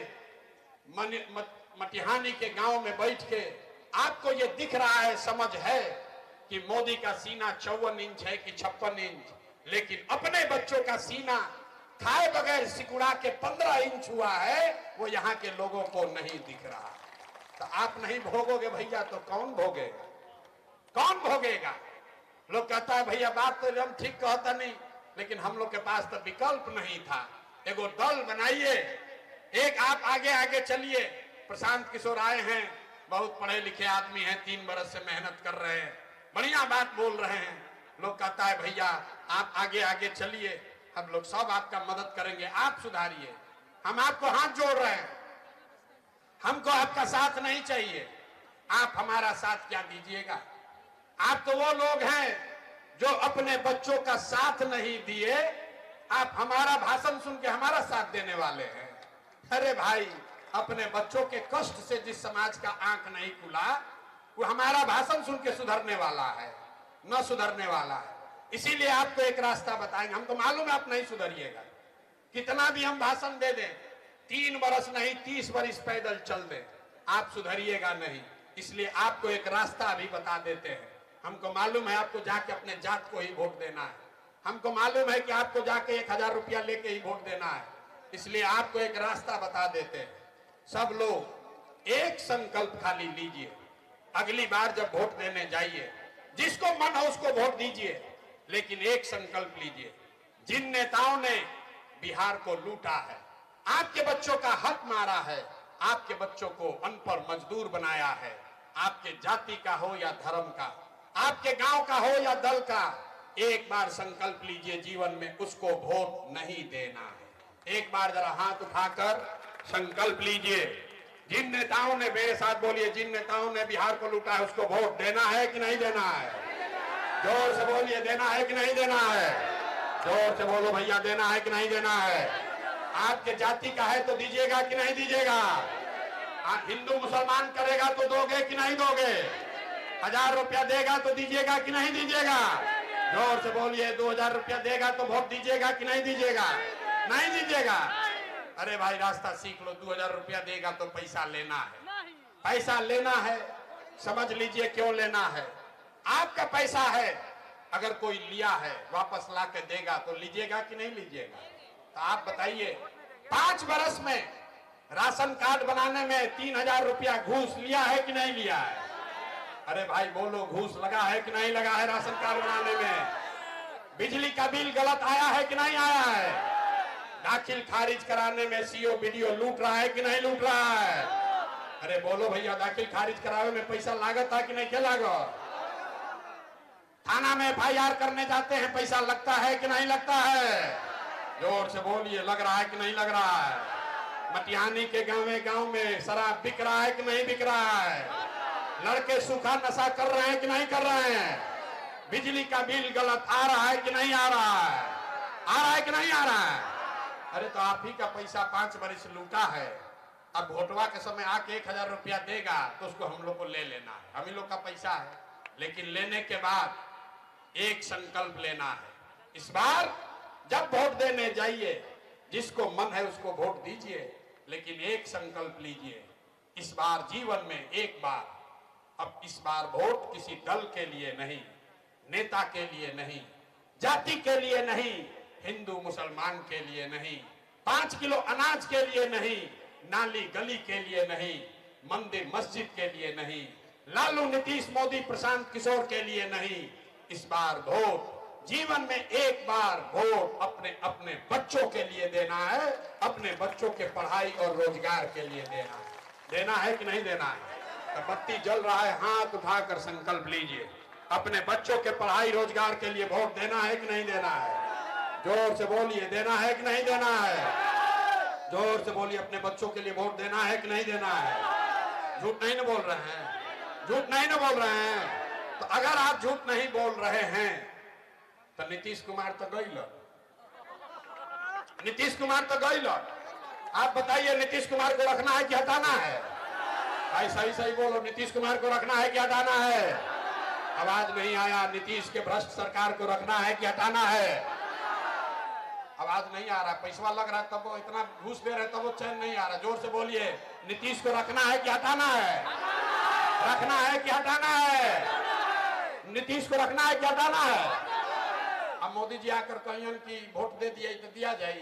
मटिहानी के गांव में बैठ के आपको ये दिख रहा है, समझ है कि मोदी का सीना 54 इंच है कि 56 इंच, लेकिन अपने बच्चों का सीना खाए बगैर सिकुड़ा के 15 इंच हुआ है, वो यहाँ के लोगों को नहीं दिख रहा। तो आप नहीं भोगोगे भैया तो कौन भोगेगा? कौन भोगेगा? लोग कहता है भैया बात तो हम ठीक कहता नहीं, लेकिन हम लोग के पास तो विकल्प नहीं था। एगो दल बनाइए, एक आप आगे आगे चलिए। प्रशांत किशोर आए हैं, बहुत पढ़े लिखे आदमी हैं, 3 बरस से मेहनत कर रहे हैं, बढ़िया बात बोल रहे हैं। लोग कहता है भैया आप आगे आगे चलिए, हम लोग सब आपका मदद करेंगे, आप सुधारिए। हम आपको हाथ जोड़ रहे हैं, हमको आपका साथ नहीं चाहिए, आप हमारा साथ क्या दीजिएगा? आप तो वो लोग हैं जो अपने बच्चों का साथ नहीं दिए, आप हमारा भाषण सुन के हमारा साथ देने वाले हैं। अरे भाई, अपने बच्चों के कष्ट से जिस समाज का आंख नहीं खुला, वो हमारा भाषण सुन के सुधरने वाला है, न सुधरने वाला है। इसीलिए आपको एक रास्ता बताएंगे। हमको मालूम है आप नहीं सुधरिएगा, कितना भी हम भाषण दे दें, 3 बरस नहीं 30 बरस पैदल चल दें, आप सुधरिएगा नहीं। इसलिए आपको एक रास्ता अभी बता देते हैं। हमको मालूम है आपको जाके अपने जात को ही वोट देना है, हमको मालूम है कि आपको जाके 1000 रुपया लेके ही वोट देना है। इसलिए आपको एक रास्ता बता देते हैं। सब लोग एक संकल्प खाली लीजिए, अगली बार जब वोट देने जाइए, जिसको मन हो उसको वोट दीजिए, लेकिन एक संकल्प लीजिए। जिन नेताओं ने बिहार को लूटा है, आपके बच्चों का हक मारा है, आपके बच्चों को अनपढ़ मजदूर बनाया है, आपके जाति का हो या धर्म का, आपके गांव का हो या दल का, एक बार संकल्प लीजिए जीवन में उसको वोट नहीं देना है। एक बार जरा हाथ उठाकर संकल्प लीजिए। जिन नेताओं ने, मेरे साथ बोलिए, जिन नेताओं ने बिहार को लूटा है उसको वोट देना है कि नहीं देना है? जोर से बोलिए, देना है कि नहीं देना है? जोर से बोलो भैया, देना है कि नहीं देना है? आपके जाति का है तो दीजिएगा कि नहीं दीजिएगा? आप हिंदू मुसलमान करेगा तो दोगे कि नहीं दोगे? 1000 रुपया देगा तो दीजिएगा कि नहीं दीजिएगा? जोर से बोलिए, 2000 रुपया देगा तो वोट दीजिएगा कि नहीं दीजिएगा? नहीं दीजिएगा? अरे भाई रास्ता सीख लो, 2000 रुपया देगा तो पैसा लेना है, पैसा लेना है। समझ लीजिए क्यों लेना है। आपका पैसा है, अगर कोई लिया है वापस ला के देगा तो लीजिएगा कि नहीं लीजिएगा? तो आप बताइए, 5 बरस में राशन कार्ड बनाने में 3000 रुपया घूस लिया है कि नहीं लिया है? अरे भाई बोलो, घूस लगा है कि नहीं लगा है राशन कार्ड बनाने में? बिजली का बिल गलत आया है कि नहीं आया है? दाखिल खारिज कराने में सीओ बीडीओ लूट रहा है कि नहीं लूट रहा है? अरे बोलो भैया, दाखिल खारिज करावे में पैसा लागत है कि नहीं? क्या लागत? थाना में FIR करने जाते हैं, पैसा लगता है कि नहीं लगता है? जोर से बोलिए, लग रहा है कि नहीं लग रहा है? मटिहानी के गांव में शराब बिक रहा है कि नहीं बिक रहा है? लड़के सूखा नशा कर रहे हैं कि नहीं कर रहे हैं? बिजली का बिल गलत आ रहा है कि नहीं आ रहा है? आ रहा है कि नहीं आ रहा है? अरे तो आप ही का पैसा 5 बरस लूटा है, अब वोटवा के समय आके 1000 रुपया देगा तो उसको हम लोग को ले लेना है, हम ही लोग का पैसा है। लेकिन लेने के बाद एक संकल्प लेना है। इस बार जब वोट देने जाइए, जिसको मन है उसको वोट दीजिए, लेकिन एक संकल्प लीजिए, इस बार जीवन में एक बार, अब इस बार वोट किसी दल के लिए नहीं, नेता के लिए नहीं, जाति के लिए नहीं, हिंदू मुसलमान के लिए नहीं, 5 किलो अनाज के लिए नहीं, नाली गली के लिए नहीं, मंदिर मस्जिद के लिए नहीं, लालू नीतीश मोदी प्रशांत किशोर के लिए नहीं। इस बार वोट जीवन में एक बार वोट अपने अपने बच्चों के लिए देना है, अपने बच्चों के पढ़ाई और रोजगार के लिए देना है। देना है कि नहीं देना है? तो बत्ती जल रहा है, हाथ उठाकर संकल्प लीजिए, अपने बच्चों के पढ़ाई रोजगार के लिए वोट देना है कि नहीं देना है? जोर से बोलिए, देना है कि नहीं देना है? जोर से बोलिए, अपने बच्चों के लिए वोट देना है कि नहीं देना है? झूठ नहीं ना बोल रहे हैं? झूठ नहीं ना बोल रहे हैं? तो अगर आप झूठ नहीं बोल रहे हैं तो नीतीश कुमार तो गई लो, नीतीश कुमार तो गई लो। आप बताइए, नीतीश कुमार को रखना है कि हटाना है? भाई सही सही बोलो, नीतीश कुमार को रखना है कि हटाना है? आवाज नहीं आया। नीतीश के भ्रष्ट सरकार को रखना है कि हटाना है? आवाज नहीं आ रहा। पैसा लग रहा है तब वो इतना घूस दे रहे तब वो चैन नहीं आ रहा। जोर से बोलिए, नीतीश को रखना है कि हटाना है? रखना है कि हटाना है? नीतीश को रखना है कि हटाना है? अब मोदी जी आकर कहिए कि वोट दे दिए तो दिया जाए।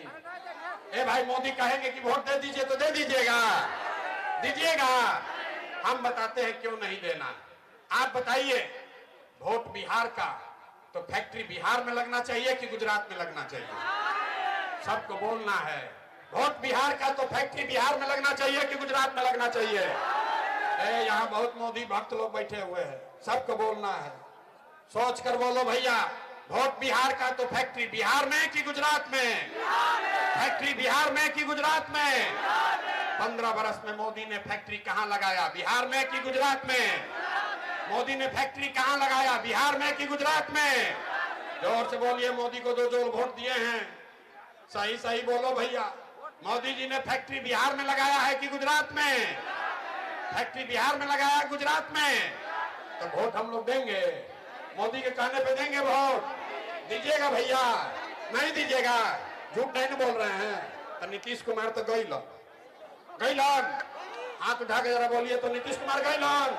ए भाई मोदी कहेंगे कि वोट दे दीजिए तो दे दीजिएगा, दीजिएगा। हम बताते हैं क्यों नहीं देना। आप बताइए, वोट बिहार का तो फैक्ट्री बिहार में लगना चाहिए कि गुजरात में लगना चाहिए? सबको बोलना है। वोट बिहार का तो फैक्ट्री बिहार में लगना चाहिए कि गुजरात में लगना चाहिए? यहाँ बहुत मोदी भक्त लोग बैठे हुए हैं, सबको बोलना है। सोच कर बोलो भैया, वोट बिहार का तो फैक्ट्री बिहार में कि गुजरात में? फैक्ट्री बिहार में कि गुजरात में? 15 बरस में मोदी ने फैक्ट्री कहां लगाया, बिहार में कि गुजरात में? मोदी ने फैक्ट्री कहां लगाया, बिहार में कि गुजरात में? जोर से बोलिए, मोदी को जो जो वोट दिए हैं सही सही बोलो भैया। मोदी जी ने फैक्ट्री बिहार में लगाया है कि गुजरात में? फैक्ट्री बिहार में लगाया है गुजरात में? तो वोट हम लोग देंगे, मोदी के कहने पे देंगे वोट? दीजिएगा भैया, नहीं दीजिएगा? झूठ नहीं बोल रहे हैं। तो नीतीश कुमार तो गइलन, हाथ उठा के जरा बोलिए तो नीतीश कुमार गइलन,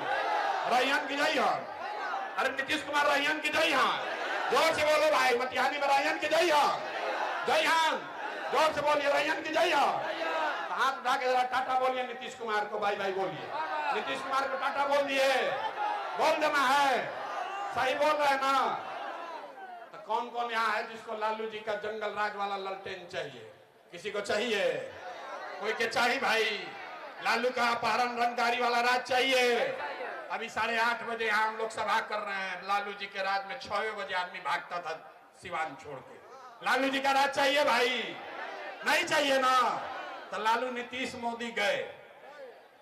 रैयन की जय हन। अरे नीतीश कुमार रैयन की जय हन, जोर से बोलो भाई। मटिहानी में रैयन की जय हन, जय हन, जोर से बोलिए रैयन की जय हन। हाथ उठा के जरा टाटा बोलिए नीतीश कुमार को, भाई भाई बोलिए नीतीश कुमार को टाटा बोल दिए, बोल देना है। सही बोल रहे हैं ना? तो कौन कौन यहाँ है जिसको लालू जी का जंगल राज वाला ललटेन चाहिए? किसी को चाहिए? कोई के चाहिए भाई? लालू का अपहरण रंगदारी वाला राज चाहिए? अभी 8:30 बजे यहाँ हम लोग सभा कर रहे हैं। लालू जी के राज में 6 बजे आदमी भागता था सिवान छोड़ के। लालू जी का राज चाहिए भाई? नहीं चाहिए ना? तो लालू नीतीश मोदी गए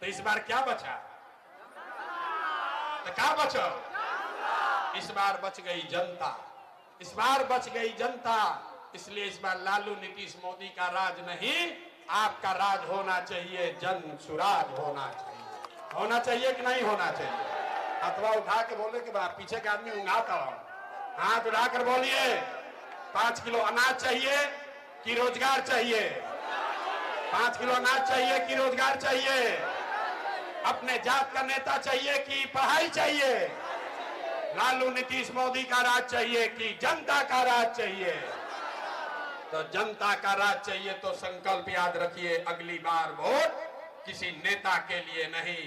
तो इस बार क्या बचा? तो क्या बचा? इस बार बच गई जनता, इस बार बच गई जनता। इसलिए इस बार लालू नीतीश मोदी का राज नहीं, आपका राज होना चाहिए, जन सुराज होना चाहिए। होना चाहिए कि नहीं होना चाहिए? अथवा उठा के बोले कि पीछे के आदमी उंगाता हो, हाथ उठाकर बोलिए 5 किलो अनाज चाहिए कि रोजगार चाहिए? 5 किलो अनाज चाहिए कि रोजगार चाहिए? अपने जात का नेता चाहिए कि पढ़ाई चाहिए? लालू नीतीश मोदी का राज चाहिए कि जनता का राज चाहिए? तो जनता का राज चाहिए तो संकल्प याद रखिए, अगली बार वोट किसी नेता के लिए नहीं,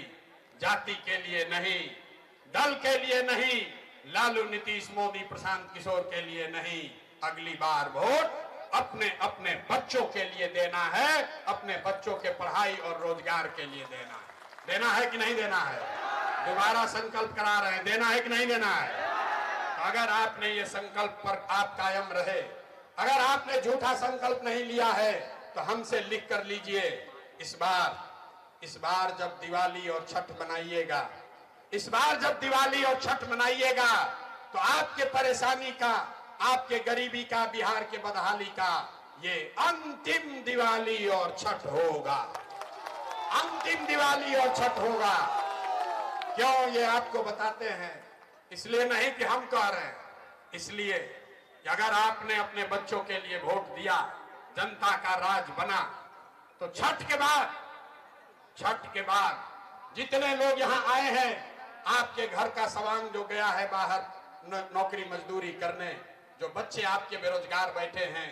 जाति के लिए नहीं, दल के लिए नहीं, लालू नीतीश मोदी प्रशांत किशोर के लिए नहीं, अगली बार वोट अपने अपने बच्चों के लिए देना है, अपने बच्चों के पढ़ाई और रोजगार के लिए देना है। देना है कि नहीं देना है? दोबारा संकल्प करा रहे हैं, देना है कि नहीं देना है? अगर आपने ये संकल्प पर आप कायम रहे, अगर आपने झूठा संकल्प नहीं लिया है तो हमसे लिख कर लीजिए। इस बार जब दिवाली और छठ मनाइएगा, इस बार जब दिवाली और छठ मनाइएगा तो आपके परेशानी का, आपके गरीबी का, बिहार के बदहाली का ये अंतिम दिवाली और छठ होगा। अंतिम दिवाली और छठ होगा। क्यों ये आपको बताते हैं? इसलिए नहीं कि हम कह रहे हैं, इसलिए कि अगर आपने अपने बच्चों के लिए वोट दिया, जनता का राज बना, तो छठ के बाद जितने लोग यहाँ आए हैं, आपके घर का सवांग जो गया है बाहर नौकरी मजदूरी करने, जो बच्चे आपके बेरोजगार बैठे हैं,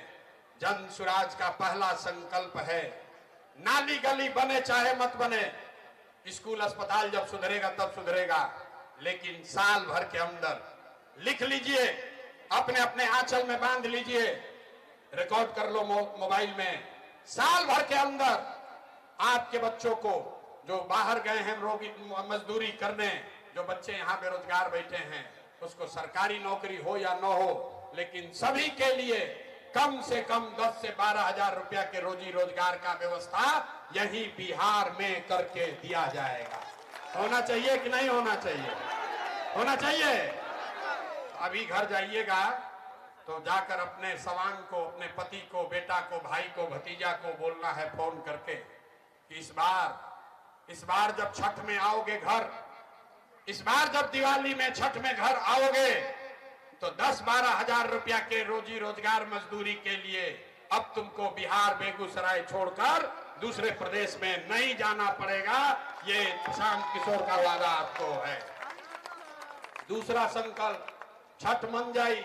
जन सुराज का पहला संकल्प है, नाली गली बने चाहे मत बने, स्कूल अस्पताल जब सुधरेगा तब सुधरेगा, लेकिन साल भर के अंदर लिख लीजिए, अपने अपने आंचल में बांध लीजिए, रिकॉर्ड कर लो मोबाइल में, साल भर के अंदर आपके बच्चों को जो बाहर गए हैं मजदूरी करने, जो बच्चे यहाँ बेरोजगार बैठे हैं, उसको सरकारी नौकरी हो या न हो, लेकिन सभी के लिए कम से कम 10 से 12 हजार रुपया के रोजी रोजगार का व्यवस्था यही बिहार में करके दिया जाएगा। होना चाहिए कि नहीं होना चाहिए? होना चाहिए। अभी घर जाइएगा तो जाकर अपने सवांग को, अपने पति को, बेटा को, भाई को, भतीजा को बोलना है फोन करके कि इस बार जब छठ में आओगे घर, इस बार जब दिवाली में छठ में घर आओगे तो 10-12 हजार रुपया के रोजी रोजगार मजदूरी के लिए अब तुमको बिहार बेगूसराय छोड़कर दूसरे प्रदेश में नहीं जाना पड़ेगा। ये प्रशांत किशोर का वादा आपको है। दूसरा संकल्प, छठ मन जाई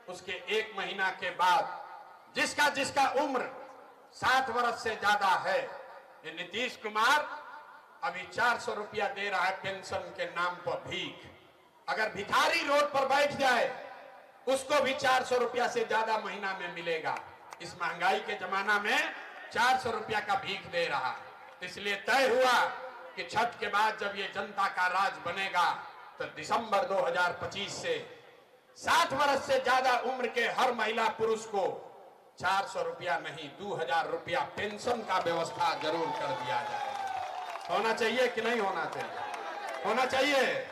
उसके 1 महीना के बाद जिसका जिसका उम्र 60 वर्ष से ज्यादा है, ये नीतीश कुमार अभी 400 रुपया दे रहा है पेंशन के नाम पर भीख। अगर भिखारी रोड पर बैठ जाए उसको भी 400 रुपया से ज्यादा महीना में मिलेगा। इस महंगाई के जमाना में 400 रुपया का भीख दे रहा है। इसलिए तय हुआ कि छठ के बाद जब ये जनता का राज बनेगा तो दिसंबर 2025 से 60 वर्ष से ज्यादा उम्र के हर महिला पुरुष को 400 रुपया नहीं 2000 रुपया पेंशन का व्यवस्था जरूर कर दिया जाएगा। होना चाहिए कि नहीं होना चाहिए? होना चाहिए।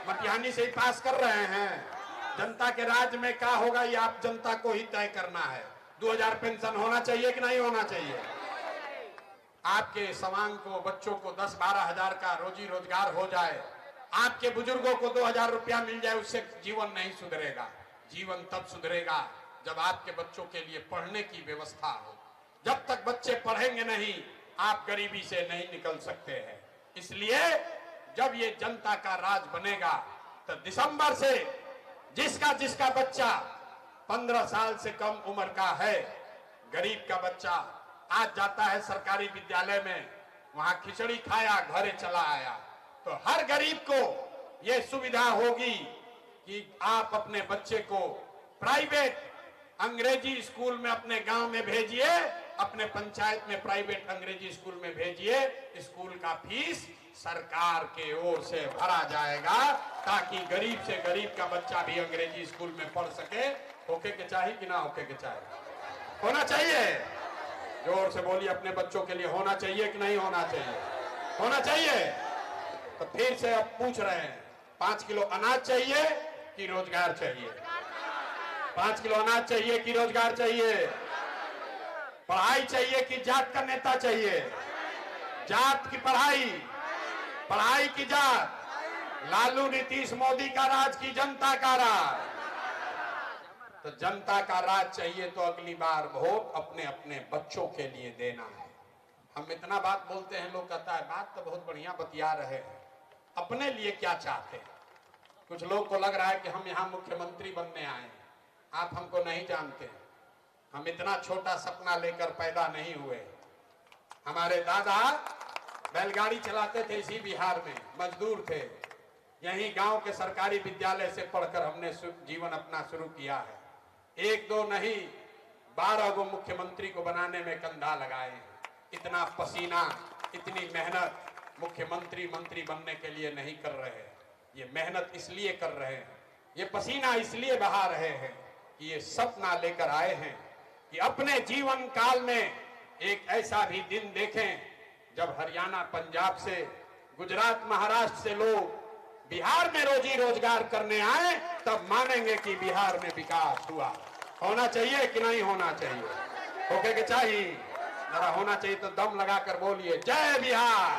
मटिहानी से ही पास कर रहे हैं। जनता के राज में क्या होगा ये आप जनता को ही तय करना है। 2000 पेंशन होना चाहिए कि नहीं होना चाहिए? आपके सवांग को, बच्चों को 10-12 हजार का रोजी रोजगार हो जाए, आपके बुजुर्गों को 2000 रुपया मिल जाए, उससे जीवन नहीं सुधरेगा। जीवन तब सुधरेगा जब आपके बच्चों के लिए पढ़ने की व्यवस्था हो। जब तक बच्चे पढ़ेंगे नहीं, आप गरीबी से नहीं निकल सकते हैं। इसलिए जब ये जनता का राज बनेगा तो दिसंबर से जिसका जिसका बच्चा 15 साल से कम उम्र का है, गरीब का बच्चा आज जाता है सरकारी विद्यालय में, वहां खिचड़ी खाया, घरे चला आया, तो हर गरीब को यह सुविधा होगी कि आप अपने बच्चे को प्राइवेट अंग्रेजी स्कूल में अपने गांव में भेजिए, अपने पंचायत में प्राइवेट अंग्रेजी स्कूल में भेजिए। स्कूल का फीस सरकार के ओर से भरा जाएगा ताकि गरीब से गरीब का बच्चा भी अंग्रेजी स्कूल में पढ़ सके। होके के चाहिए कि ना होके के चाहिए? होना चाहिए। जोर से बोलिए अपने बच्चों के लिए होना चाहिए कि नहीं होना चाहिए? होना चाहिए। तो फिर से अब पूछ रहे हैं 5 किलो अनाज चाहिए कि रोजगार चाहिए? 5 किलो अनाज चाहिए कि रोजगार चाहिए? पढ़ाई चाहिए कि जात का नेता चाहिए? जात की पढ़ाई, पढ़ाई की जात। लालू नीतीश मोदी का राज की जनता का राज? तो जनता का राज चाहिए तो अगली बार वोट अपने अपने बच्चों के लिए देना है। हम इतना बात बोलते हैं, लोग कहता है बात तो बहुत बढ़िया बतिया रहे हैं, अपने लिए क्या चाहते हैं? कुछ लोग को लग रहा है कि हम यहाँ मुख्यमंत्री बनने आए हैं। आप हमको नहीं जानते। हम इतना छोटा सपना लेकर पैदा नहीं हुए। हमारे दादा बैलगाड़ी चलाते थे इसी बिहार में, मजदूर थे। यही गांव के सरकारी विद्यालय से पढ़कर हमने जीवन अपना शुरू किया है। 1-2 नहीं 12 गो मुख्यमंत्री को बनाने में कंधा लगाए हैं। इतना पसीना, इतनी मेहनत मुख्यमंत्री मंत्री बनने के लिए नहीं कर रहे हैं। ये मेहनत इसलिए कर रहे हैं, ये पसीना इसलिए बहा रहे हैं कि ये सपना लेकर आए हैं कि अपने जीवन काल में एक ऐसा भी दिन देखें जब हरियाणा, पंजाब से, गुजरात, महाराष्ट्र से लोग बिहार में रोजी रोजगार करने आए, तब मानेंगे कि बिहार में विकास हुआ। होना चाहिए कि नहीं होना चाहिए? होके के चाहिए। जरा होना चाहिए तो दम लगाकर बोलिए जय बिहार।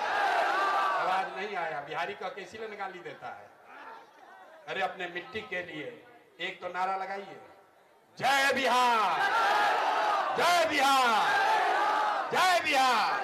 आवाज नहीं आया। बिहारी का कैसी ले निकाली देता है? अरे अपने मिट्टी के लिए एक तो नारा लगाइए, जय बिहार, जय बिहार, जय बिहार।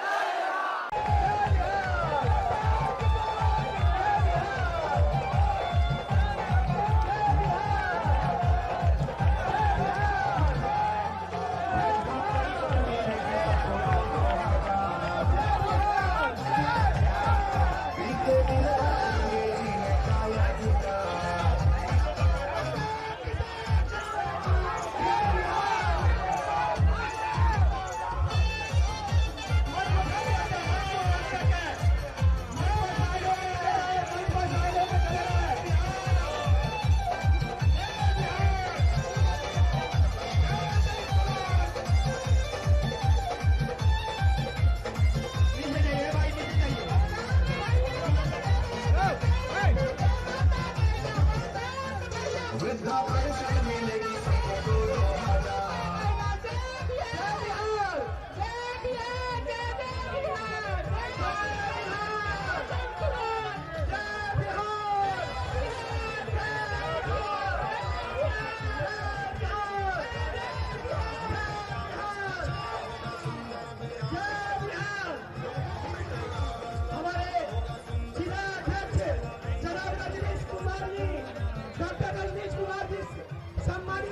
सम्मानित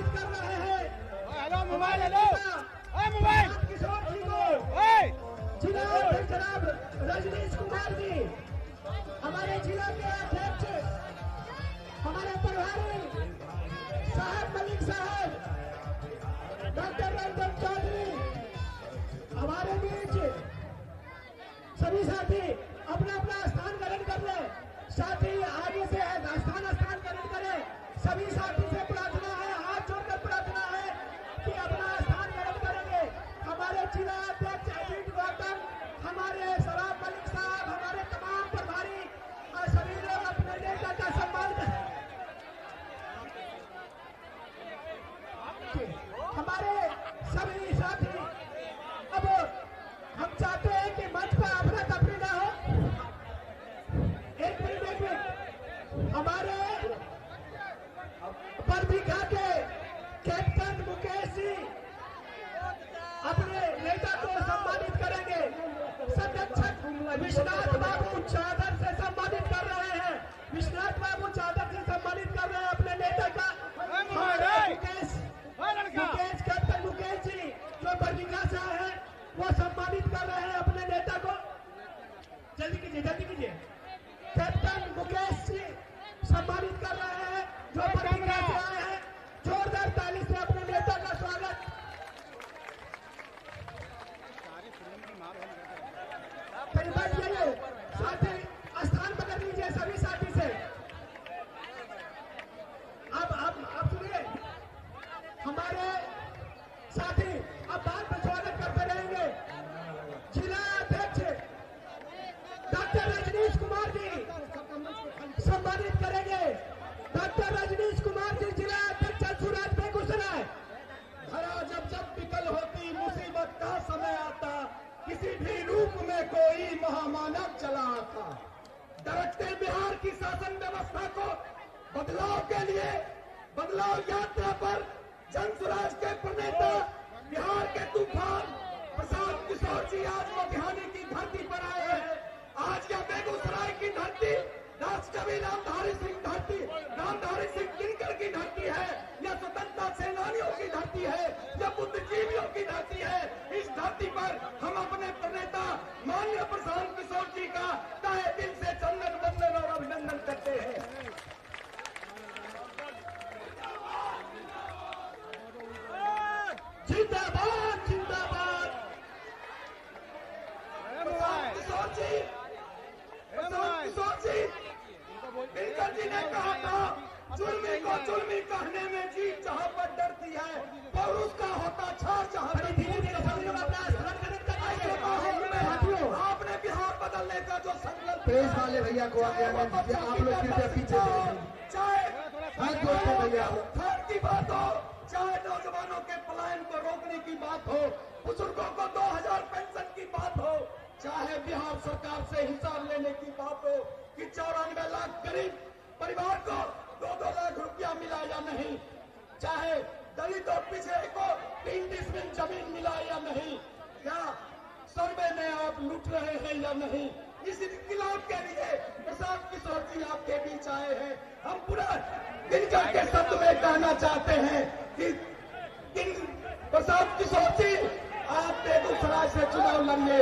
किशोर जी को, जिला अध्यक्ष जनाब रजनीश कुमार जी, हमारे जिला के अध्यक्ष हमारे प्रभारी साहब मलिक साहब, डॉक्टर रंजन चौधरी, हमारे बीच सभी साथी अपना अपना स्थान ग्रहण कर ले। साथी आगे से स्थान ग्रहण करें। सभी साथी से प्रार्थना है, हाथ जोड़कर प्रार्थना है कि अपना स्थान ग्रहण करेंगे। हमारे जिला अध्यक्ष अजीत गौतम, हमारे सराब मलिक साहब, हमारे तमाम प्रभारी और सभी लोग अपने नेता का सम्मान करें। हमारे सभी साथी, अब हम चाहते हैं कि मंच पर अफरा तफरी ना हो। एक मिनट हमारे बरबीघा के कैप्टन मुकेश जी अपने नेता को सम्मानित करेंगे। संरक्षक विश्वनाथ बाबू चादर से सम्मानित कर रहे हैं। विश्वनाथ बाबू चादर से सम्मानित कर रहे हैं अपने नेता का। मुकेश कैप्टन मुकेश जी जो बरबीघा से आए हैं वो सम्मानित कर रहे हैं अपने नेता को। जल्दी कीजिए, जल्दी कीजिए। कैप्टन मुकेश जी सम्मानित कर रहे हैं जो बरबीघा से आए हैं। जोरदार ताली से अपने नेता का स्वागत। कहीं बैठ जाइए, साथी स्थान पकड़ लीजिए सभी साथी से। अब सुनिए, हमारे साथी अब बात में स्वागत करते रहेंगे। जिला अध्यक्ष डॉक्टर रजनीश कुमार जी सम्मानित करेंगे। डॉक्टर रजनीश कुमार जी, जिला अध्यक्ष जलसुराज बेगूसराय। भरा जब जब विकल होती मुसीबत का समय आता, किसी भी रूप में कोई महामानव चला आता। डरते बिहार की शासन व्यवस्था को बदलाव के लिए बदलाव यात्रा पर जनसुराज के प्रणेता बिहार के तूफान प्रशांत किशोर जी आज मोतिहानी की धरती पर आए हैं। आज यह बेगूसराय की धरती राष्ट्रकवि नामधारी सिंह दिनकर की धरती है। यह स्वतंत्रता सेनानियों की धरती है। यह बुद्धिजीवियों की धरती है। इस धरती पर हम अपने प्रणेता माननीय प्रशांत किशोर जी का तहे दिल से चंदन वंदन और अभिनंदन करते हैं। जिंदाबाद जिंदाबाद। प्रशांत किशोर जी दिनकर जी ने कहा था, जुल्मी को जुल्मी कहने में जीत जहां पर डरती है, पौरुष का होता छार जहां पर। आपने बिहार बदलने का जो संकल्प, प्रेस वाले भैया को आगे आने दीजिए। आप लोग कृपया पीछे चाहे हाथ जोड़ते भैया उत्थान की बात हो, चाहे नौजवानों के पलायन को रोकने की बात हो, बुजुर्गों को 2000 पेंशन की बात हो, चाहे बिहार सरकार से हिसाब लेने की बात हो कि 94 लाख गरीब परिवार को 2-2 लाख रुपया मिला या नहीं, चाहे दलित और पिछड़े को 3 डिसमिल जमीन मिला या नहीं, क्या सर्वे में आप लूट रहे हैं या नहीं, इस इनकलाब के लिए प्रशांत किशोर जी आपके बीच आए हैं। हम पूरा दिनकर के शब्द में कहना चाहते हैं कि प्रशांत किशोर जी आप बेगूसराय से चुनाव लड़िए,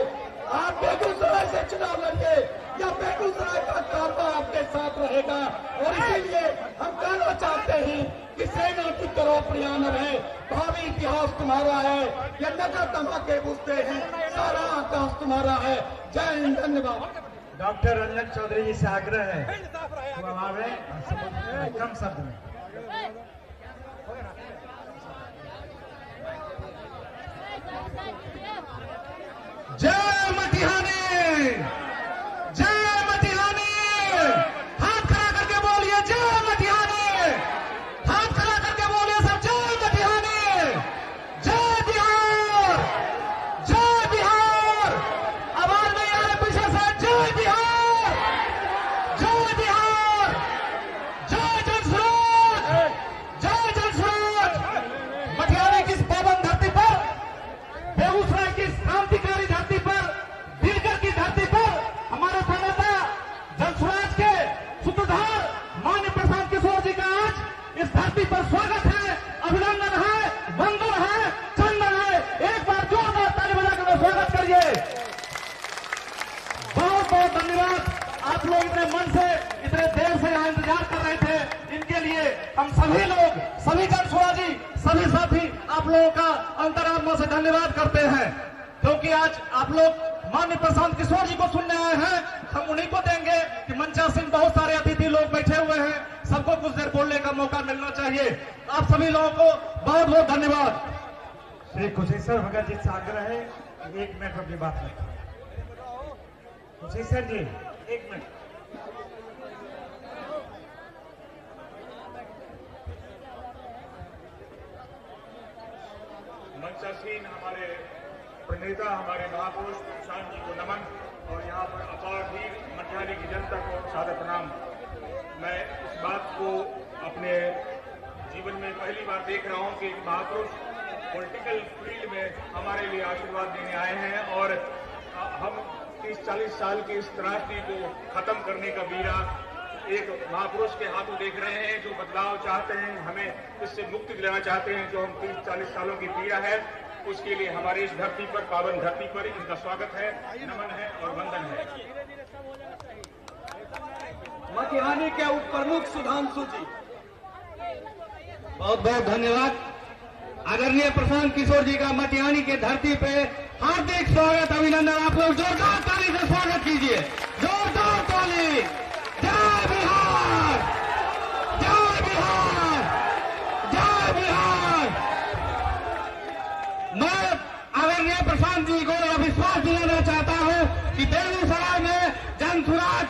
आप बेगूसराय से चुनाव लड़िए, या बेगूसराय का कारवा आपके साथ रहेगा। और इसीलिए हम कहना चाहते हैं कि सेना की तरह प्रियानर है, भावी इतिहास तुम्हारा है, यह नगर धमाके बुझते हैं, सारा आकाश तुम्हारा है। जय हिंद, धन्यवाद। डॉक्टर रंजन चौधरी जी से आग्रह है वो आवे कम शब्द में। जय मटिहानी, जय मटिहानी। हाथ खड़ा करके बोलिए जय मटिहानी। हाथ खड़ा करके बोलिए सब जय मटिहानी। जय बिहार, जय बिहार। आवाज नहीं आ रही पीछे से। जय बिहार, जय बिहार, जय जनसुराज, जय जनसुराज। मटिहानी की इस पावन धरती पर, बेगूसराय की क्रांतिकारी धरती पर, दिनकर की धरती पर हमारे प्रणेता जनसुराज के सूत्रधार माननीय प्रशांत किशोर जी का आज इस धरती पर स्वागत है, अभिनंदन है, वंदन है। हम सभी लोग, सभी जनसुराजी, सभी साथी आप लोगों का अंतरात्मा से धन्यवाद करते हैं, क्योंकि आज आप लोग माननीय प्रशांत किशोर जी को सुनने आए हैं। हम उन्हीं को देंगे कि मंचासीन बहुत सारे अतिथि लोग बैठे हुए हैं, सबको कुछ देर बोलने का मौका मिलना चाहिए। आप सभी लोगों को बहुत बहुत धन्यवाद। श्री कुशेश्वर भगत जी से आग्रह है, 1 मिनट अपनी बात रखें। कुशेश्वर जी 1 मिनट। मंचासीन हमारे प्रणेता, हमारे महापुरुष शांत जी को नमन और यहाँ पर अपार भीड़ मटिहानी की जनता को सादर प्रणाम। मैं इस बात को अपने जीवन में पहली बार देख रहा हूँ कि एक महापुरुष पॉलिटिकल फील्ड में हमारे लिए आशीर्वाद देने आए हैं और हम 30-40 साल के इस त्रासदी को खत्म करने का बीड़ा एक महापुरुष के हाथों देख रहे हैं, जो बदलाव चाहते हैं, हमें इससे मुक्ति दिलाना चाहते हैं। जो हम 30-40 सालों की पीड़ा है, उसके लिए हमारी इस धरती पर, पावन धरती पर इनका स्वागत है, नमन है और वंदन है। मटिहानी के उप प्रमुख सुधांशु जी, बहुत बहुत धन्यवाद। आदरणीय प्रशांत किशोर जी का मटिहानी के धरती पे हार्दिक स्वागत, अभिनंदन। आप लोग जोरदार ताली से स्वागत कीजिए, जोरदार ताली। जय बिहार, जय बिहार, जय बिहार। मैं आदरणीय प्रशांत जी को यह विश्वास दिलाना चाहता हूं कि बेगूसराय में जनसुराज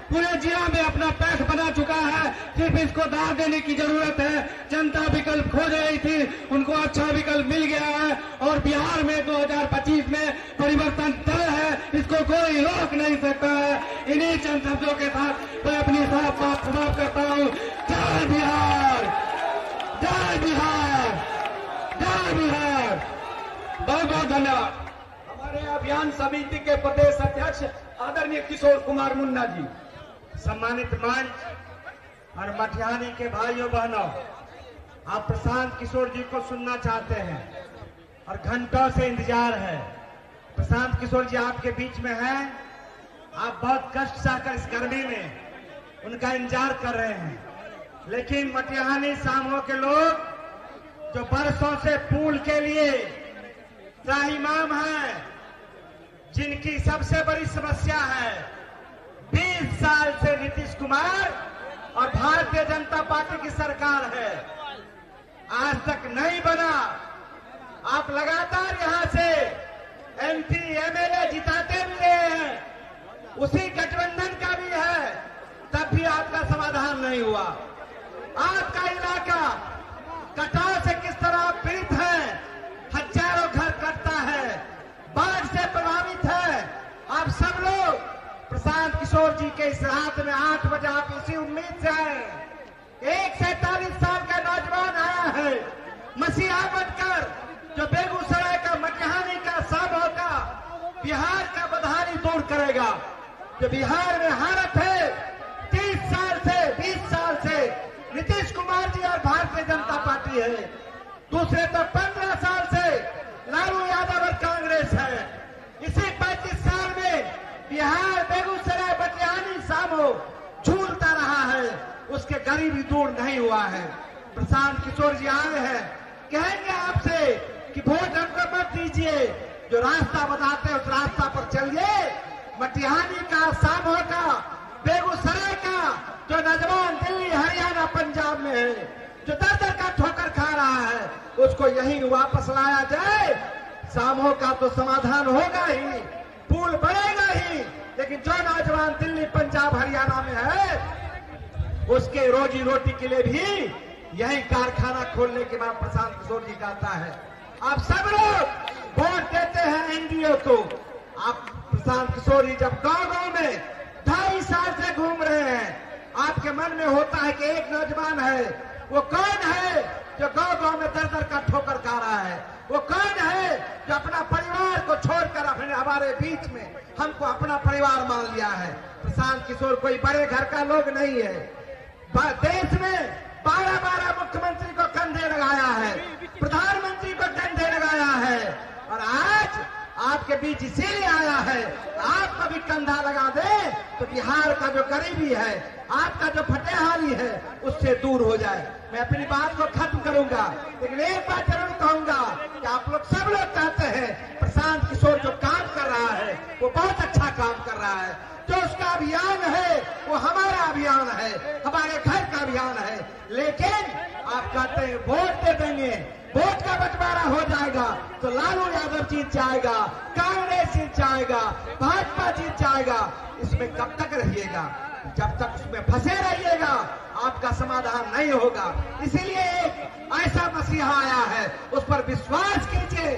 पूरे जिला में अपना पैठ बना चुका है। सिर्फ इसको दाव देने की जरूरत है। जनता विकल्प खोज रही थी, उनको अच्छा विकल्प मिल गया है और बिहार में 2025 में परिवर्तन तय है, इसको कोई रोक नहीं सकता है। इन्हीं चंद शब्दों के साथ मैं अपनी साफ बात समाप्त करता हूँ। जय बिहार, जय बिहार, जय बिहार। बहुत बहुत धन्यवाद। हमारे अभियान समिति के प्रदेश अध्यक्ष आदरणीय किशोर कुमार मुन्ना जी, सम्मानित मंच और मटिहानी के भाइयों बहनों, आप प्रशांत किशोर जी को सुनना चाहते हैं और घंटों से इंतजार है। प्रशांत किशोर जी आपके बीच में हैं। आप बहुत कष्ट सहकर इस गर्मी में उनका इंतजार कर रहे हैं, लेकिन मटिहानी सामो के लोग जो बरसों से पुल के लिए त्राहिमाम हैं, जिनकी सबसे बड़ी समस्या है 20 साल से नीतीश कुमार और भारतीय जनता पार्टी की सरकार है, आज तक नहीं बना। आप लगातार यहां से MP MLA जिताते भी रहे हैं, उसी गठबंधन का भी है, तब भी आपका समाधान नहीं हुआ। आपका इलाका कटाव से किस तरह पीड़ित है, हजारों घर कटता है, बाढ़ से प्रभावित है। आप सब लोग प्रशांत किशोर जी के इस रात में 8 बजे आप इसी उम्मीद से आए। एक 47 साल का नौजवान आया है मसीहा बनकर, जो बेगूसराय का, मटिहानी का, सामो का, बिहार का बदहाली दूर करेगा। जो बिहार में हालत है 30 साल से, 20 साल से नीतीश कुमार जी और भारतीय जनता पार्टी है, दूसरे तो 15 साल से लालू यादव और कांग्रेस है। इसी 35 साल में बिहार, बेगूसराय, मटिहानी, सामो झूलता रहा है, उसके गरीबी दूर नहीं हुआ है। प्रशांत किशोर जी आए हैं, कहेंगे आपसे कि वोट हमको मत दीजिए, जो रास्ता बताते हैं उस रास्ता पर चलिए। मटिहानी का, सामो का, बेगूसराय का जो नौजवान दिल्ली, हरियाणा, पंजाब में है, जो दर दर का ठोकर खा रहा है, उसको यहीं वापस लाया जाए। सामो का तो समाधान होगा ही, पुल बढ़ेगा ही, लेकिन जो नौजवान दिल्ली, पंजाब, हरियाणा में है, उसके रोजी रोटी के लिए भी यही कारखाना खोलने के बाद प्रशांत किशोर जी कहता है। आप सब लोग वोट देते हैं एनडीए को। आप प्रशांत किशोर जी जब गांव-गांव में 2.5 साल से घूम रहे हैं, आपके मन में होता है कि एक नौजवान है, वो कौन है जो गांव-गांव में दर दर का ठोकर खा रहा है? वो कौन है जो अपना परिवार को छोड़कर अपने हमारे बीच में हमको अपना परिवार मान लिया है? प्रशांत किशोर कोई बड़े घर का लोग नहीं है। देश में 12 मुख्यमंत्री को कंधे लगाया है, प्रधानमंत्री को कंधे लगाया है, और आज आपके बीच इसीलिए आया है, आपको भी कंधा लगा दे तो बिहार का जो गरीबी है, आपका जो फटेहारी है, उससे दूर हो जाए। मैं अपनी बात को खत्म करूंगा, लेकिन एक बात जरूर कहूंगा कि आप लोग सब लोग चाहते हैं प्रशांत किशोर जो काम कर रहा है वो बहुत अच्छा काम कर रहा है। जो उसका अभियान है वो हमारा अभियान है, हमारे घर का अभियान है। लेकिन आप कहते हैं वोट दे देंगे, वोट का बंटवारा हो जाएगा तो लालू यादव जीत जाएगा, कांग्रेस जीत जाएगा, भाजपा जीत जाएगा। इसमें कब तक रहिएगा? जब तक उसमें फंसे रहिएगा आपका समाधान नहीं होगा। इसीलिए एक ऐसा मसीहा आया है, उस पर विश्वास कीजिए,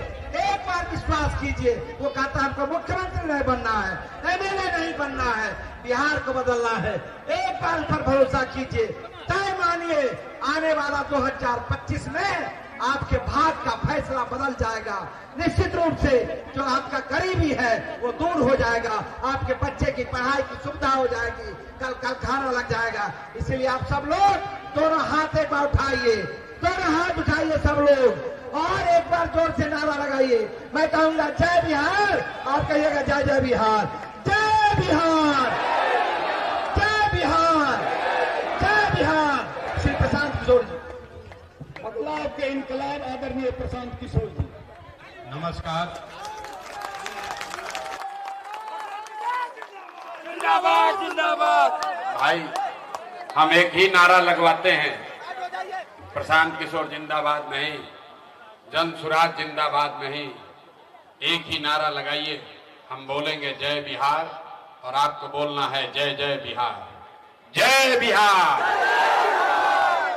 एक बार विश्वास कीजिए। वो कहता है हमको मुख्यमंत्री नहीं बनना है, एमएलए नहीं बनना है, बिहार को बदलना है। एक बार उस पर भरोसा कीजिए, तय मानिए आने वाला 2025 में आपके भाग का फैसला बदल जाएगा। निश्चित रूप से जो आपका गरीबी है वो दूर हो जाएगा, आपके बच्चे की पढ़ाई की सुविधा हो जाएगी, कल खाना लग जाएगा। इसीलिए आप सब लोग दोनों हाथ एक बार उठाइए, दोनों हाथ उठाइए सब लोग, और एक बार जोर से नारा लगाइए। मैं कहूंगा जय बिहार, आप कहिएगा जय जय बिहार, जय बिहार, जय बिहार, जय बिहार। श्री प्रशांत किशोर जी। बदलाव के इनकलाब आदरणीय प्रशांत किशोर जी। नमस्कार। जिंदाबाद जिंदाबाद। भाई हम एक ही नारा लगवाते हैं, प्रशांत किशोर जिंदाबाद नहीं, जन सुराज जिंदाबाद नहीं। एक ही नारा लगाइए, हम बोलेंगे जय बिहार और आपको बोलना है जय जय बिहार, जय बिहार।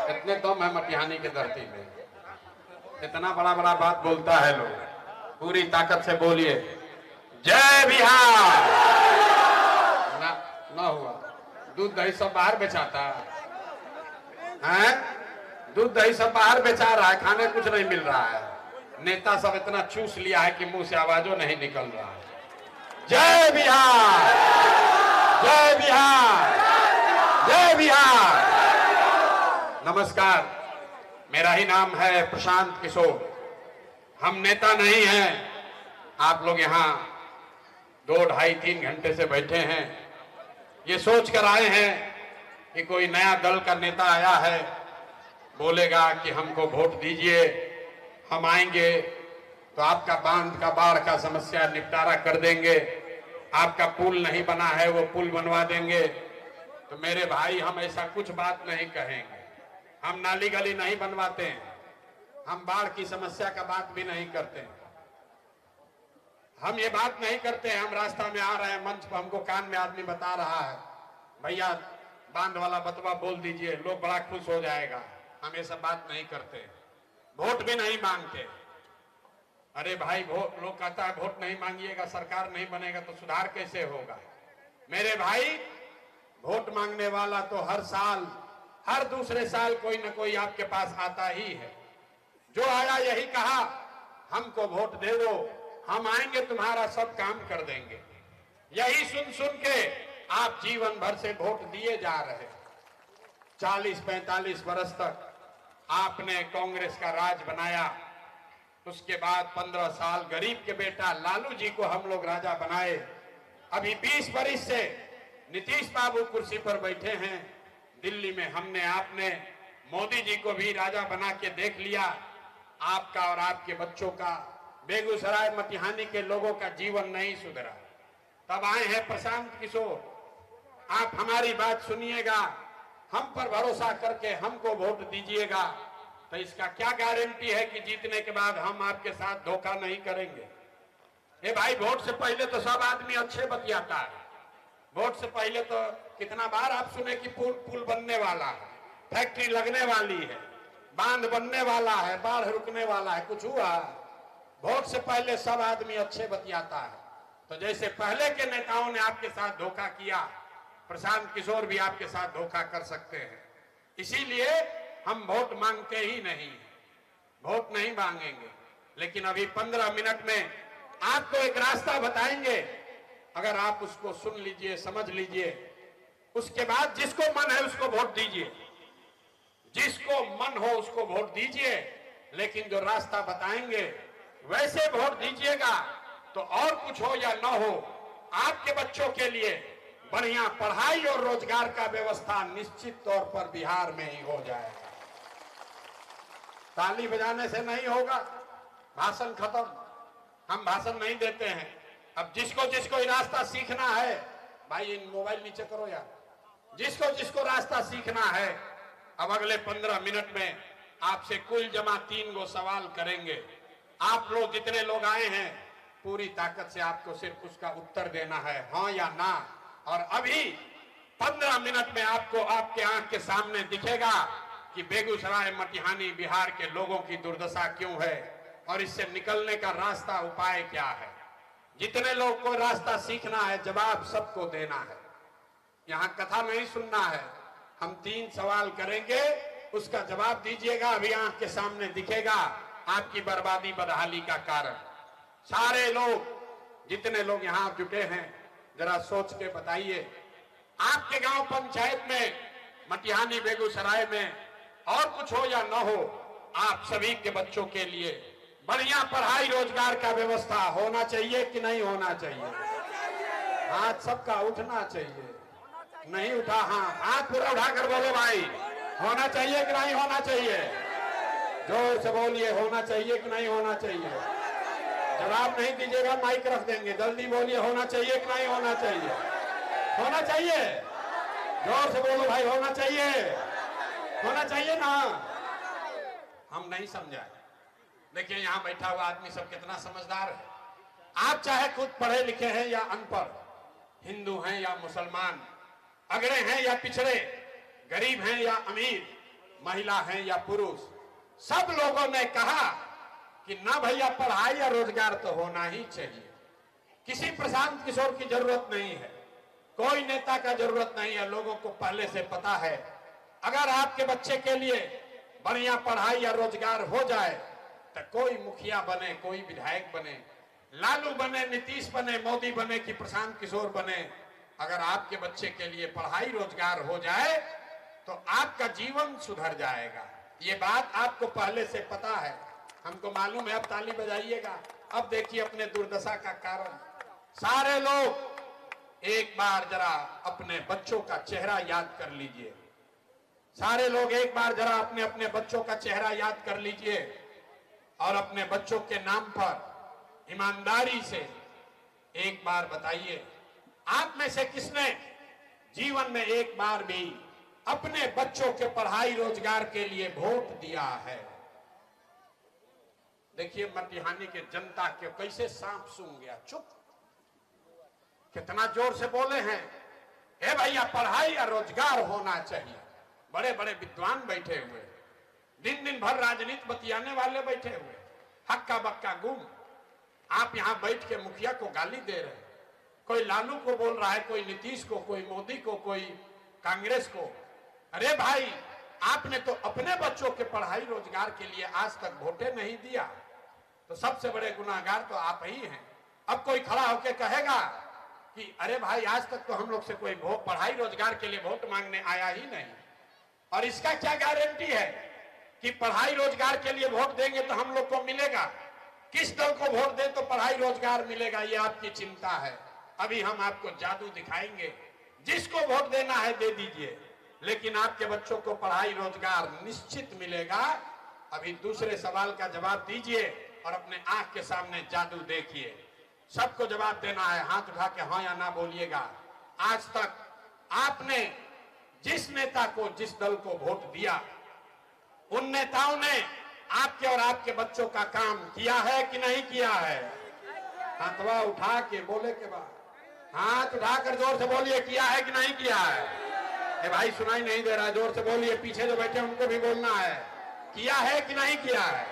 इतने तो मैं मटिहानी की धरती में इतना बड़ा बड़ा बात बोलता है लोग, पूरी ताकत से बोलिए जय बिहार। ना हुआ, दूध दही सब बाहर बेचाता है, दूध दही सब बाहर बेचा रहा है, खाने कुछ नहीं मिल रहा है। नेता सब इतना चूस लिया है कि मुंह से आवाजों नहीं निकल रहा है। जय बिहार, जय बिहार, जय बिहार। नमस्कार, मेरा ही नाम है प्रशांत किशोर। हम नेता नहीं हैं। आप लोग यहाँ 2, 2.5, 3 घंटे से बैठे हैं, ये सोच कर आए हैं कि कोई नया दल का नेता आया है, बोलेगा कि हमको वोट दीजिए, हम आएंगे तो आपका बांध का बाढ़ का समस्या निपटारा कर देंगे, आपका पुल नहीं बना है वो पुल बनवा देंगे। तो मेरे भाई, हम ऐसा कुछ बात नहीं कहेंगे। हम नाली गली नहीं बनवाते हैं, हम बाढ़ की समस्या का बात भी नहीं करते हैं, हम ये बात नहीं करते हैं। हम रास्ता में आ रहे हैं, मंच पर हमको कान में आदमी बता रहा है भैया बांध वाला बतवा बोल दीजिए, लोग बड़ा खुश हो जाएगा। हम ये सब बात नहीं करते, वोट भी नहीं मांगते। अरे भाई, वोट, लोग कहता है वोट नहीं मांगिएगा, सरकार नहीं बनेगा तो सुधार कैसे होगा? मेरे भाई, वोट मांगने वाला तो हर साल, हर दूसरे साल कोई न कोई आपके पास आता ही है। जो आया यही कहा हमको वोट दे दो, हम आएंगे तुम्हारा सब काम कर देंगे। यही सुन सुन के आप जीवन भर से वोट दिए जा रहे। 40-45 वर्ष तक आपने कांग्रेस का राज बनाया, उसके बाद 15 साल गरीब के बेटा लालू जी को हम लोग राजा बनाए। अभी 20 वर्ष से नीतीश बाबू कुर्सी पर बैठे हैं। दिल्ली में हमने, आपने मोदी जी को भी राजा बना के देख लिया। आपका और आपके बच्चों का, बेगूसराय मटिहानी के लोगों का जीवन नहीं सुधरा। तब आए हैं प्रशांत किशोर। आप हमारी बात सुनिएगा, हम पर भरोसा करके हमको वोट दीजिएगा, तो इसका क्या गारंटी है कि जीतने के बाद हम आपके साथ धोखा नहीं करेंगे? ए भाई, वोट से पहले तो सब आदमी अच्छे बतियाता है। वोट से पहले तो कितना बार आप सुने कि पुल बनने वाला है, फैक्ट्री लगने वाली है, बांध बनने वाला है, बाढ़ रुकने वाला है, कुछ हुआ? वोट से पहले सब आदमी अच्छे बतियाता है। तो जैसे पहले के नेताओं ने आपके साथ धोखा किया, प्रशांत किशोर भी आपके साथ धोखा कर सकते हैं। इसीलिए हम वोट मांगते ही नहीं, वोट नहीं मांगेंगे। लेकिन अभी 15 मिनट में आपको एक रास्ता बताएंगे, अगर आप उसको सुन लीजिए, समझ लीजिए, उसके बाद जिसको मन है उसको वोट दीजिए, जिसको मन हो उसको वोट दीजिए। लेकिन जो रास्ता बताएंगे वैसे वोट दीजिएगा। तो और कुछ हो या न हो, आपके बच्चों के लिए बढ़िया पढ़ाई और रोजगार का व्यवस्था निश्चित तौर पर बिहार में ही हो जाएगा। ताली बजाने से नहीं होगा, भाषण खत्म, हम भाषण नहीं देते हैं। अब जिसको जिसको रास्ता सीखना है, भाई इन मोबाइल नीचे करो यार, जिसको जिसको रास्ता सीखना है, अब अगले 15 मिनट में आपसे कुल जमा 3 गो सवाल करेंगे। आप लोग जितने लोग आए हैं पूरी ताकत से आपको सिर्फ उसका उत्तर देना है, हाँ या ना। और अभी 15 मिनट में आपको आपके आंख के सामने दिखेगा कि बेगूसराय मटिहानी बिहार के लोगों की दुर्दशा क्यों है और इससे निकलने का रास्ता उपाय क्या है। जितने लोग को रास्ता सीखना है, जवाब सबको देना है, यहाँ कथा नहीं सुनना है। हम 3 सवाल करेंगे, उसका जवाब दीजिएगा। अभी आंख के सामने दिखेगा आपकी बर्बादी बदहाली का कारण। सारे लोग जितने लोग यहाँ जुटे हैं जरा सोच के बताइए, आपके गांव पंचायत में, मटिहानी बेगूसराय में और कुछ हो या न हो, आप सभी के बच्चों के लिए बढ़िया पढ़ाई रोजगार का व्यवस्था होना चाहिए कि नहीं होना चाहिए? हाथ सबका उठना चाहिए। नहीं उठा? हाँ, हाथ पूरा उठाकर बोलो भाई, होना चाहिए कि नहीं होना चाहिए? जोर से बोलिए, होना चाहिए कि नहीं होना चाहिए? जवाब नहीं दीजिएगा माइक रख देंगे। जल्दी बोलिए, होना चाहिए कि नहीं होना चाहिए? होना चाहिए। जोर से बोलो भाई, होना चाहिए, होना चाहिए ना। हम नहीं समझाए। देखिए यहाँ बैठा हुआ आदमी सब कितना समझदार है। आप चाहे खुद पढ़े लिखे हैं या अनपढ़, हिंदू हैं या मुसलमान, अगड़े हैं या पिछड़े, गरीब हैं या अमीर, महिला हैं या पुरुष, सब लोगों ने कहा कि ना भैया पढ़ाई या रोजगार तो होना ही चाहिए। किसी प्रशांत किशोर की जरूरत नहीं है, कोई नेता का जरूरत नहीं है। लोगों को पहले से पता है, अगर आपके बच्चे के लिए बढ़िया पढ़ाई या रोजगार हो जाए तो कोई मुखिया बने, कोई विधायक बने, लालू बने, नीतीश बने, मोदी बने कि प्रशांत किशोर बने, अगर आपके बच्चे के लिए पढ़ाई रोजगार हो जाए तो आपका जीवन सुधर जाएगा। ये बात आपको पहले से पता है, हमको मालूम है। अब ताली बजाइएगा। अब देखिए अपने दुर्दशा का कारण। सारे लोग एक बार जरा अपने बच्चों का चेहरा याद कर लीजिए। सारे लोग एक बार जरा अपने अपने बच्चों का चेहरा याद कर लीजिए और अपने बच्चों के नाम पर ईमानदारी से एक बार बताइए, आप में से किसने जीवन में एक बार भी अपने बच्चों के पढ़ाई रोजगार के लिए वोट दिया है? देखिए मटिहानी के जनता के कैसे सांप सूंघ गया। चुप, कितना जोर से बोले हैं, ए भैया पढ़ाई या रोजगार होना चाहिए। बड़े बड़े विद्वान बैठे हुए, दिन दिन भर राजनीति बतियाने वाले बैठे हुए, हक्का बक्का गुम। आप यहां बैठ के मुखिया को गाली दे रहे हैं, कोई लालू को बोल रहा है, कोई नीतीश को, कोई मोदी को, कोई कांग्रेस को। अरे भाई, आपने तो अपने बच्चों के पढ़ाई रोजगार के लिए आज तक वोटे नहीं दिया, तो सबसे बड़े गुनाहगार तो आप ही हैं। अब कोई खड़ा होकर कहेगा कि अरे भाई आज तक तो हम लोग से कोई पढ़ाई रोजगार के लिए वोट मांगने आया ही नहीं, और इसका क्या गारंटी है कि पढ़ाई रोजगार के लिए वोट देंगे तो हम लोग को मिलेगा? किस दल को वोट दें तो पढ़ाई रोजगार मिलेगा, ये आपकी चिंता है। अभी हम आपको जादू दिखाएंगे, जिसको वोट देना है दे दीजिए, लेकिन आपके बच्चों को पढ़ाई रोजगार निश्चित मिलेगा। अभी दूसरे सवाल का जवाब दीजिए और अपने आंख के सामने जादू देखिए। सबको जवाब देना है, हाथ उठा के हाँ या ना बोलिएगा। आज तक आपने जिस नेता को, जिस दल को वोट दिया, उन नेताओं ने आपके और आपके बच्चों का काम किया है कि नहीं किया है? हाथवा उठा के बोले के बाद हाथ उठाकर जोर से बोलिए, किया है कि नहीं किया है? ए भाई सुनाई नहीं दे रहा, जोर से बोलिए। पीछे जो बैठे उनको भी बोलना है, किया है कि नहीं किया है?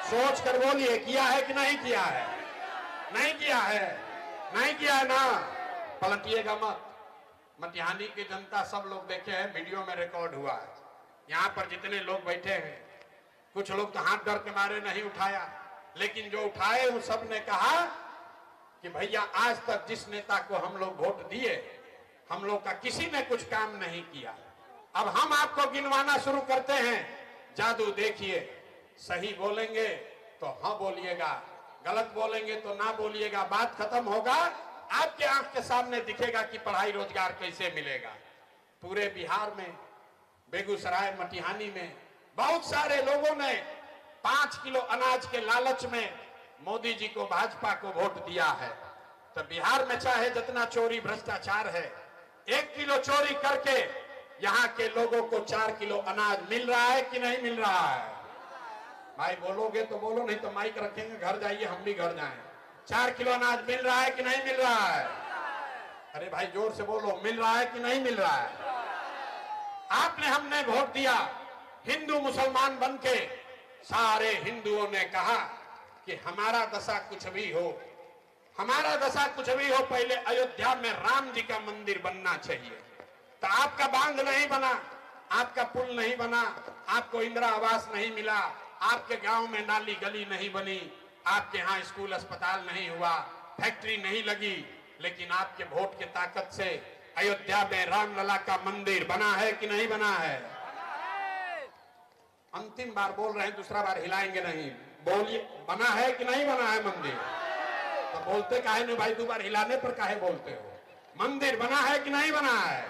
सोच कर बोलिए, किया है कि नहीं किया है? नहीं किया है, नहीं किया है ना? पलटिएगा मत। मटिहानी की जनता सब लोग देखे हैं, वीडियो में रिकॉर्ड हुआ है। यहाँ पर जितने लोग बैठे हैं, कुछ लोग तो हाथ डर के मारे नहीं उठाया, लेकिन जो उठाए उन सब ने कहा कि भैया आज तक जिस नेता को हम लोग वोट दिए, हम लोग का किसी ने कुछ काम नहीं किया। अब हम आपको गिनवाना शुरू करते हैं, जादू देखिए। सही बोलेंगे तो हाँ बोलिएगा, गलत बोलेंगे तो ना बोलिएगा। बात खत्म होगा आपके आंख के सामने दिखेगा कि पढ़ाई रोजगार कैसे मिलेगा। पूरे बिहार में, बेगूसराय, मटिहानी में बहुत सारे लोगों ने 5 किलो अनाज के लालच में मोदी जी को, भाजपा को वोट दिया है। तो बिहार में चाहे जितना चोरी भ्रष्टाचार है, 1 किलो चोरी करके यहाँ के लोगों को 4 किलो अनाज मिल रहा है कि नहीं मिल रहा है? भाई बोलोगे तो बोलो, नहीं तो माइक रखेंगे, घर जाइए, हम भी घर जाएं। 4 किलो अनाज मिल रहा है कि नहीं मिल रहा है? अरे भाई जोर से बोलो, मिल रहा है कि नहीं मिल रहा है? आपने, हमने वोट दिया, हिंदू मुसलमान बनके सारे हिंदुओं ने कहा कि हमारा दशा कुछ भी हो, हमारा दशा कुछ भी हो, पहले अयोध्या में राम जी का मंदिर बनना चाहिए। तो आपका बांध नहीं बना, आपका पुल नहीं बना, आपको इंदिरा आवास नहीं मिला, आपके गांव में नाली गली नहीं बनी, आपके यहाँ स्कूल अस्पताल नहीं हुआ, फैक्ट्री नहीं लगी, लेकिन आपके वोट की ताकत से अयोध्या में रामलला का मंदिर बना है कि नहीं बना है? अंतिम बार बोल रहे हैं, दूसरा बार हिलाएंगे नहीं। बोलिए, बना है कि नहीं बना है मंदिर? तो बोलते काहे नहीं भाई, 2 बार हिलाने पर काहे बोलते हो? मंदिर बना है कि नहीं बना है?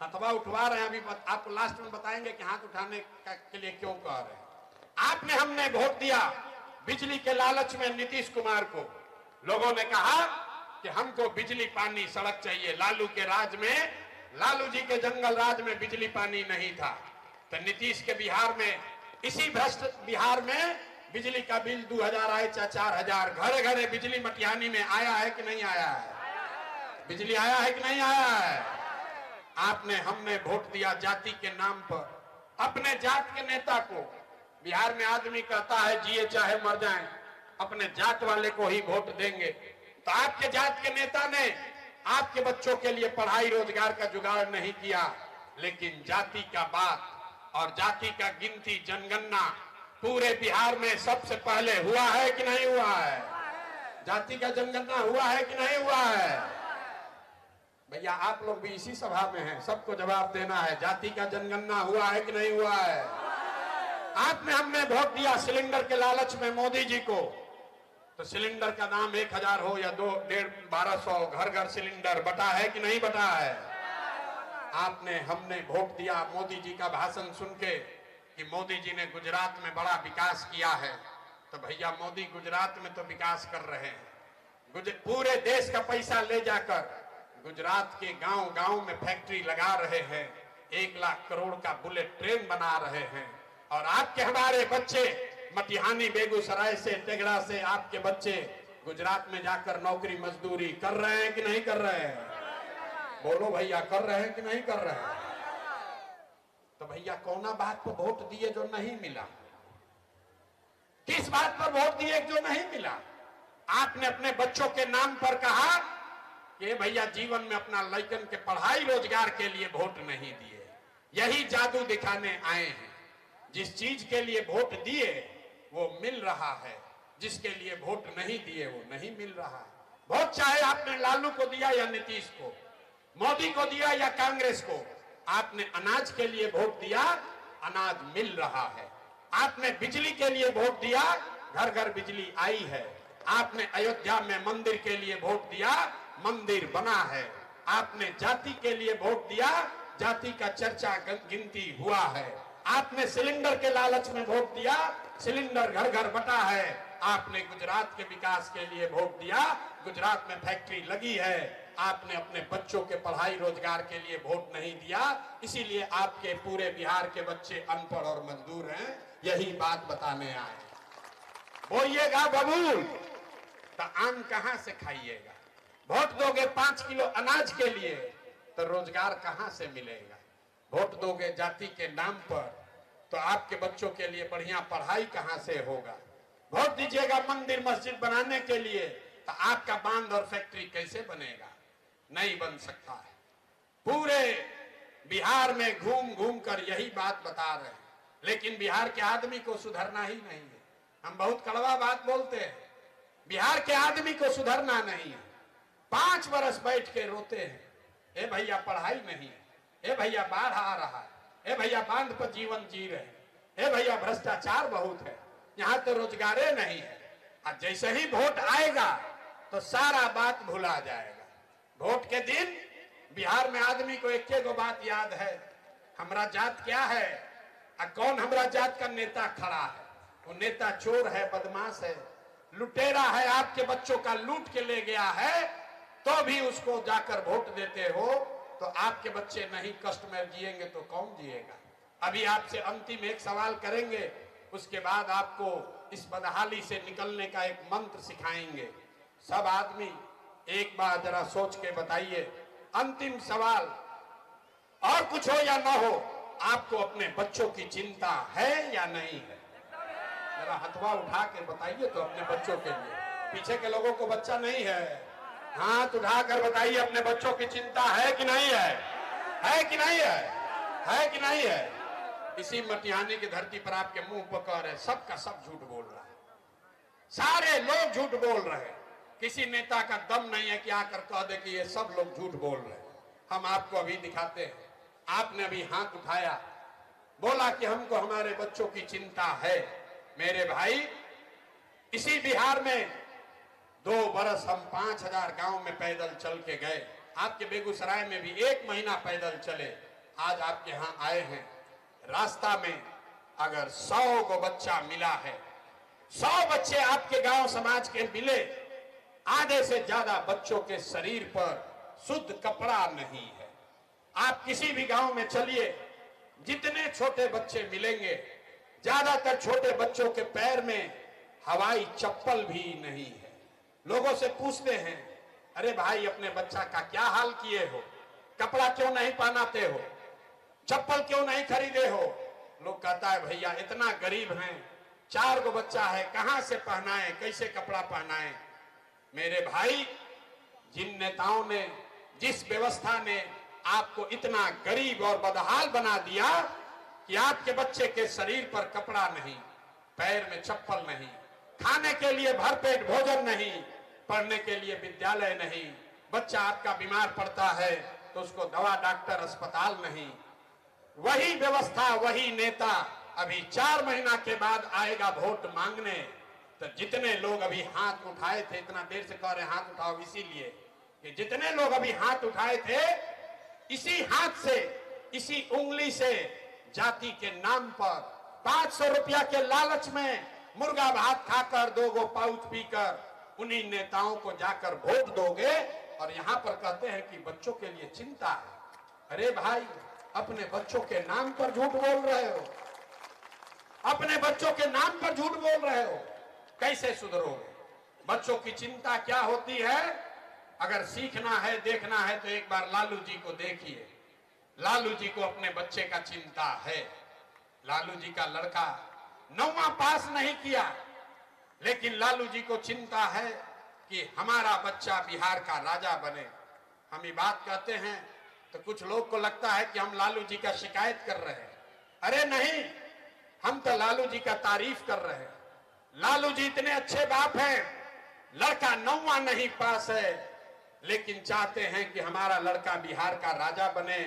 हथवा उठवा रहे हैं, अभी आपको लास्ट में बताएंगे कि हाथ उठाने के लिए क्यों कह रहे हैं। आपने, हमने वोट दिया बिजली के लालच में नीतीश कुमार को। लोगों ने कहा कि हमको बिजली पानी सड़क चाहिए। लालू के राज में, लालू जी के जंगल राज में बिजली पानी नहीं था। तो नीतीश के बिहार में, इसी भ्रष्ट बिहार में बिजली का बिल 2000 आए, 4000, घरे घरे बिजली मटिहानी में आया है कि नहीं आया है? बिजली आया है कि नहीं आया है? आपने, हमने वोट दिया जाति के नाम पर, अपने जात के नेता को। बिहार में आदमी कहता है जिए चाहे मर जाए, अपने जात वाले को ही वोट देंगे। तो आपके जात के नेता ने आपके बच्चों के लिए पढ़ाई रोजगार का जुगाड़ नहीं किया, लेकिन जाति का बात और जाति का गिनती, जनगणना पूरे बिहार में सबसे पहले हुआ है कि नहीं हुआ है? जाति का जनगणना हुआ है कि नहीं हुआ है? भैया आप लोग भी इसी सभा में हैं, सबको जवाब देना है, जाति का जनगणना हुआ है कि नहीं हुआ है? आपने, हमने वोट दिया सिलेंडर के लालच में मोदी जी को। तो सिलेंडर का दाम 1000 हो या 1200, घर घर सिलेंडर बटा है कि नहीं बटा है? आपने, हमने वोट दिया मोदी जी का भाषण सुन के कि मोदी जी ने गुजरात में बड़ा विकास किया है। तो भैया मोदी गुजरात में तो विकास कर रहे हैं, पूरे देश का पैसा ले जाकर गुजरात के गांव गांव में फैक्ट्री लगा रहे हैं, 1 लाख करोड़ का बुलेट ट्रेन बना रहे हैं। और आपके, हमारे बच्चे मटिहानी, बेगूसराय से, तेगड़ा से आपके बच्चे गुजरात में जाकर नौकरी मजदूरी कर रहे हैं कि नहीं कर रहे हैं? बोलो भैया, कर रहे हैं कि नहीं कर रहे हैं? तो भैया कौना बात पर वोट दिए जो नहीं मिला? किस बात पर वोट दिए जो नहीं मिला? आपने अपने बच्चों के नाम पर कहा कि भैया जीवन में अपना लड़कन के पढ़ाई रोजगार के लिए वोट नहीं दिए। यही जादू दिखाने आए हैं। जिस चीज के लिए वोट दिए वो मिल रहा है, जिसके लिए वोट नहीं दिए वो नहीं मिल रहा है। वोट चाहे आपने लालू को दिया या नीतीश को, मोदी को दिया या कांग्रेस को, आपने अनाज के लिए वोट दिया, अनाज मिल रहा है। आपने बिजली के लिए वोट दिया, घर घर बिजली आई है। आपने अयोध्या में मंदिर के लिए वोट दिया, मंदिर बना है। आपने जाति के लिए वोट दिया, जाति का चर्चा गिनती हुआ है। आपने सिलेंडर के लालच में वोट दिया, सिलेंडर घर घर बटा है। आपने गुजरात के विकास के लिए वोट दिया, गुजरात में फैक्ट्री लगी है। आपने अपने बच्चों के पढ़ाई रोजगार के लिए वोट नहीं दिया, इसीलिए आपके पूरे बिहार के बच्चे अनपढ़ और मजदूर हैं। यही बात बताने आए। बोइएगा बबूल तो आम कहां से खाइएगा? वोट दोगे 5 किलो अनाज के लिए तो रोजगार कहां से मिलेगा? वोट दोगे जाति के नाम पर तो आपके बच्चों के लिए बढ़िया पढ़ाई कहां से होगा? वोट दीजिएगा मंदिर मस्जिद बनाने के लिए तो आपका बांध और फैक्ट्री कैसे बनेगा? नहीं बन सकता है। पूरे बिहार में घूम घूम कर यही बात बता रहे हैं, लेकिन बिहार के आदमी को सुधरना ही नहीं है। हम बहुत कड़वा बात बोलते हैं, बिहार के आदमी को सुधरना नहीं है। 5 बरस बैठ के रोते हैं, ए भैया पढ़ाई नहीं है, ए भैया बाढ़ आ रहा है, ए भैया बांध पर जीवन जी रहे हैं, ए भैया भ्रष्टाचार बहुत है, यहाँ तो रोजगारे नहीं है। और जैसे ही वोट आएगा तो सारा बात भुला जाएगा। वोट के दिन बिहार में आदमी को एक गो बात याद है, हमारा जात क्या है और कौन हमारा जात का नेता खड़ा है। वो नेता चोर है, बदमाश है, लुटेरा है, आपके बच्चों का लूट के ले गया है, तो भी उसको जाकर वोट देते हो। तो आपके बच्चे नहीं कष्ट में जिएंगे तो कौन जिएगा। अभी आपसे अंतिम एक सवाल करेंगे, उसके बाद आपको इस बदहाली से निकलने का एक मंत्र सिखाएंगे। सब आदमी एक बार जरा सोच के बताइए, अंतिम सवाल, और कुछ हो या ना हो, आपको अपने बच्चों की चिंता है या नहीं है? जरा हथवा उठा के बताइए तो अपने बच्चों के लिए। पीछे के लोगों को बच्चा नहीं है, हाथ उठाकर बताइए अपने बच्चों की चिंता है कि नहीं है? है कि नहीं है? है कि नहीं है? इसी मटिहानी की धरती पर आपके मुंह पकड़ है, सबका सब झूठ बोल रहा है, सारे लोग झूठ बोल रहे हैं। किसी नेता का दम नहीं है कि आकर कह दे कि ये सब लोग झूठ बोल रहे हैं। हम आपको अभी दिखाते हैं। आपने अभी हाथ उठाया, बोला कि हमको हमारे बच्चों की चिंता है। मेरे भाई, इसी बिहार में 2 बरस हम 5000 गांव में पैदल चल के गए। आपके बेगूसराय में भी 1 महीना पैदल चले। आज आपके यहाँ आए हैं, रास्ता में अगर 100 को बच्चा मिला है, 100 बच्चे आपके गांव समाज के मिले, आधे से ज्यादा बच्चों के शरीर पर शुद्ध कपड़ा नहीं है। आप किसी भी गांव में चलिए, जितने छोटे बच्चे मिलेंगे, ज्यादातर छोटे बच्चों के पैर में हवाई चप्पल भी नहीं है। लोगों से पूछते हैं, अरे भाई अपने बच्चा का क्या हाल किए हो, कपड़ा क्यों नहीं पहनाते हो, चप्पल क्यों नहीं खरीदे हो? लोग कहता है भैया इतना गरीब हैं, 4 गो बच्चा है, कहां से पहनाए, कैसे कपड़ा पहनाए। मेरे भाई, जिन नेताओं ने, जिस व्यवस्था ने आपको इतना गरीब और बदहाल बना दिया कि आपके बच्चे के शरीर पर कपड़ा नहीं, पैर में चप्पल नहीं, खाने के लिए भरपेट भोजन नहीं, पढ़ने के लिए विद्यालय नहीं, बच्चा आपका बीमार पड़ता है तो उसको दवा डॉक्टर अस्पताल नहीं, वही व्यवस्था, वही नेता अभी 4 महीना के बाद आएगा वोट मांगने। तो जितने लोग अभी हाथ उठाए थे, इतना देर से कह रहे हाथ उठाओ, इसीलिए कि जितने लोग अभी हाथ उठाए थे, इसी हाथ से, इसी उंगली से जाति के नाम पर 500 रुपया के लालच में मुर्गा भात खाकर 2 गो पाउच पीकर उन्हीं नेताओं को जाकर वोट दोगे और यहां पर कहते हैं कि बच्चों के लिए चिंता है। अरे भाई, अपने बच्चों के नाम पर झूठ बोल रहे हो, अपने बच्चों के नाम पर झूठ बोल रहे हो, कैसे सुधरोगे? बच्चों की चिंता क्या होती है? अगर सीखना है, देखना है तो एक बार लालू जी को देखिए। लालू जी को अपने बच्चे का चिंता है। लालू जी का लड़का 9वां पास नहीं किया, लेकिन लालू जी को चिंता है कि हमारा बच्चा बिहार का राजा बने। हम ये बात कहते हैं तो कुछ लोग को लगता है कि हम लालू जी का शिकायत कर रहे हैं। अरे नहीं, हम तो लालू जी का तारीफ कर रहे हैं। लालू जी इतने अच्छे बाप हैं, लड़का 9वां नहीं पास है, लेकिन चाहते हैं कि हमारा लड़का बिहार का राजा बने।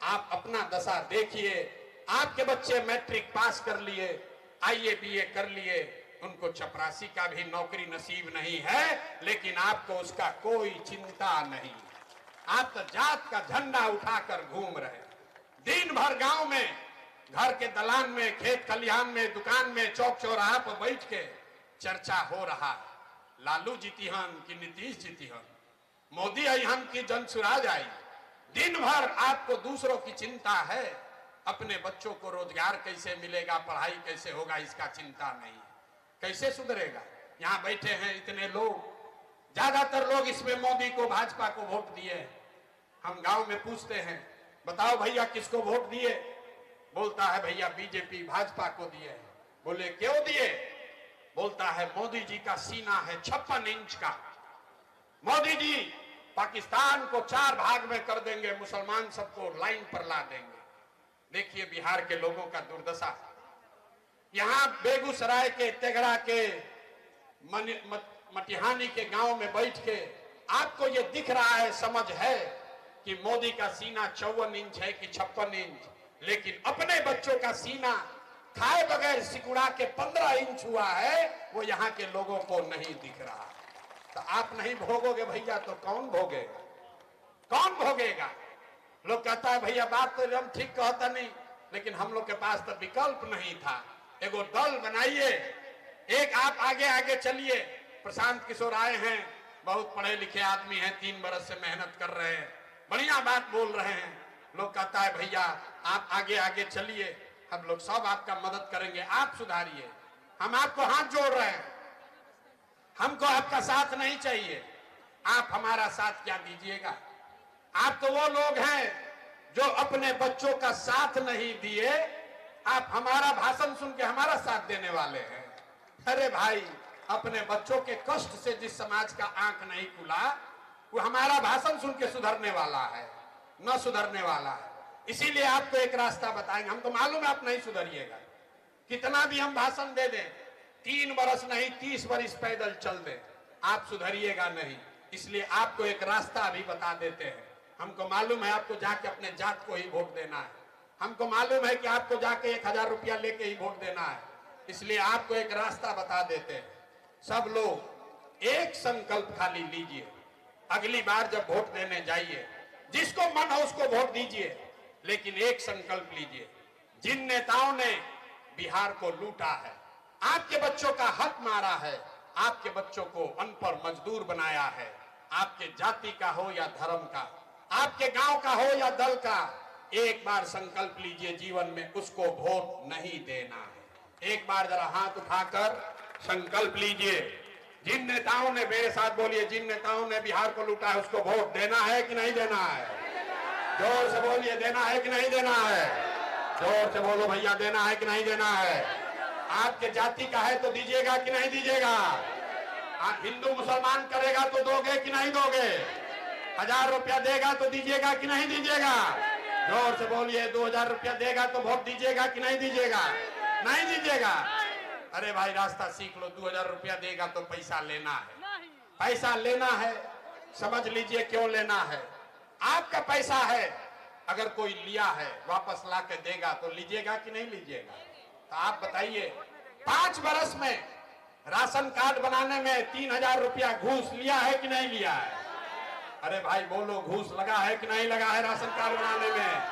आप अपना दशा देखिए, आपके बच्चे मैट्रिक पास कर लिए, IAA BA कर लिए, उनको चपरासी का भी नौकरी नसीब नहीं है, लेकिन आपको उसका कोई चिंता नहीं। आप तो जात का झंडा उठाकर घूम रहे हैं। दिन भर गांव में, घर के दलान में, खेत खलिहान में, दुकान में, चौक चौराहा पर बैठ के चर्चा हो रहा है, लालू जीतिहन कि नीतीश जीतिहन, मोदी अहन की जनसुराज आई। दिन भर आपको दूसरों की चिंता है, अपने बच्चों को रोजगार कैसे मिलेगा, पढ़ाई कैसे होगा, इसका चिंता नहीं। कैसे सुधरेगा? यहाँ बैठे हैं इतने लोग, ज्यादातर लोग इसमें मोदी को, भाजपा को वोट दिए। हम गांव में पूछते हैं, बताओ भैया किसको वोट दिए? बोलता है भैया बीजेपी, भाजपा को दिए। बोले क्यों दिए? बोलता है मोदी जी का सीना है 56 इंच का, मोदी जी पाकिस्तान को 4 भाग में कर देंगे, मुसलमान सबको लाइन पर ला देंगे। देखिए बिहार के लोगों का दुर्दशा। यहां बेगूसराय के, तेघड़ा के, मटिहानी के गांव में बैठ के आपको ये दिख रहा है, समझ है कि मोदी का सीना 54 इंच है कि 56 इंच, लेकिन अपने बच्चों का सीना खाए बगैर सिकुड़ा के 15 इंच हुआ है, वो यहाँ के लोगों को नहीं दिख रहा। तो आप नहीं भोगोगे भैया तो कौन भोगेगा? कौन भोगेगा? लोग कहता है भैया बात तो हम ठीक कहता नहीं, लेकिन हम लोग के पास तो विकल्प नहीं था। एगो दल बनाइए, एक आप आगे आगे चलिए। प्रशांत किशोर आए हैं, बहुत पढ़े लिखे आदमी हैं, 3 बरस से मेहनत कर रहे हैं, बढ़िया बात बोल रहे हैं। लोग कहता है भैया आप आगे आगे चलिए, हम लोग सब आपका मदद करेंगे, आप सुधारिए। हम आपको हाथ जोड़ रहे हैं, हमको आपका साथ नहीं चाहिए। आप हमारा साथ क्या दीजिएगा? आप तो वो लोग हैं जो अपने बच्चों का साथ नहीं दिए, आप हमारा भाषण सुन के हमारा साथ देने वाले हैं। अरे भाई, अपने बच्चों के कष्ट से जिस समाज का आंख नहीं खुला, वो हमारा भाषण सुन के सुधरने वाला है, न सुधरने वाला है। इसीलिए आपको एक रास्ता बताएंगे। हमको मालूम है आप नहीं सुधरिएगा, कितना भी हम भाषण दे दें, 3 बरस नहीं 30 बरस पैदल चल दें, आप सुधरिएगा नहीं। इसलिए आपको एक रास्ता अभी बता देते हैं। हमको मालूम है आपको जाके अपने जात को ही वोट देना है, हमको मालूम है कि आपको जाके 1000 रुपया लेके ही वोट देना है। इसलिए आपको एक रास्ता बता देते हैं। सब लोग एक संकल्प खाली लीजिए, अगली बार जब वोट देने जाइए, जिसको मन हो उसको वोट दीजिए, लेकिन एक संकल्प लीजिए। जिन नेताओं ने बिहार को लूटा है, आपके बच्चों का हक मारा है, आपके बच्चों को अनपढ़ मजदूर बनाया है, आपके जाति का हो या धर्म का, आपके गांव का हो या दल का, एक बार संकल्प लीजिए जीवन में उसको वोट नहीं देना है। एक बार जरा हाथ उठाकर संकल्प लीजिए। जिन नेताओं ने, मेरे साथ बोलिए, जिन नेताओं ने बिहार को लूटा है उसको वोट देना है कि नहीं देना है? जोर से बोलिए, देना है कि नहीं देना है? जोर से बोलो भैया, देना है कि नहीं देना है? आपके जाति का है तो दीजिएगा कि नहीं दीजिएगा? हिंदू मुसलमान करेगा तो दोगे कि नहीं दोगे? 1000 रुपया देगा तो दीजिएगा कि नहीं दीजिएगा? जोर से बोलिए, 2000 रुपया देगा तो वोट दीजिएगा कि नहीं दीजिएगा? नहीं दीजिएगा? अरे भाई रास्ता सीख लो, 2000 रुपया देगा तो पैसा लेना है, पैसा लेना है। समझ लीजिए क्यों लेना है। आपका पैसा है, अगर कोई लिया है वापस ला के देगा तो लीजिएगा कि नहीं लीजिएगा? तो आप बताइए, 5 बरस में राशन कार्ड बनाने में 3000 रुपया घूस लिया है कि नहीं लिया है? अरे भाई बोलो, घूस लगा है कि नहीं लगा है राशन कार्ड बनाने में?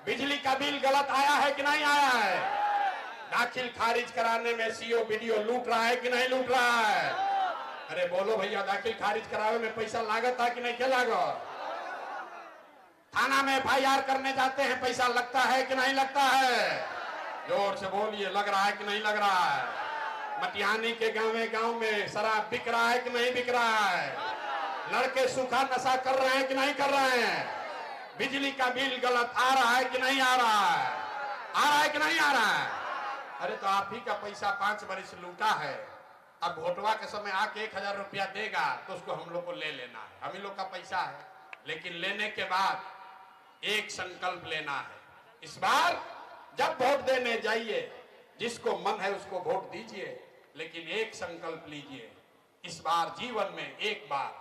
बिजली का बिल गलत आया है कि नहीं आया है? दाखिल खारिज कराने में सीओ बीडीओ लूट रहा है कि नहीं लूट रहा है? अरे बोलो भैया, दाखिल खारिज करावे में पैसा लागत है कि नहीं? क्या लागत? थाना में FIR करने जाते हैं, पैसा लगता है कि नहीं लगता है? जोर से बोलिए, लग रहा है कि नहीं लग रहा है? मटिहानी के गांव में शराब बिक रहा है कि नहीं बिक रहा है? लड़के सूखा नशा कर रहे हैं कि नहीं कर रहे हैं? बिजली का बिल गलत आ रहा है कि नहीं आ रहा है? आ रहा है कि नहीं आ रहा है? अरे तो आप ही का पैसा 5 बरस लूटा है, अब वोटवा के समय आके 1000 रुपया देगा तो उसको हम लोग को ले लेना है, हम ही लोग का पैसा है। लेकिन लेने के बाद एक संकल्प लेना है। इस बार जब वोट देने जाइए, जिसको मन है उसको वोट दीजिए, लेकिन एक संकल्प लीजिए, इस बार जीवन में एक बार,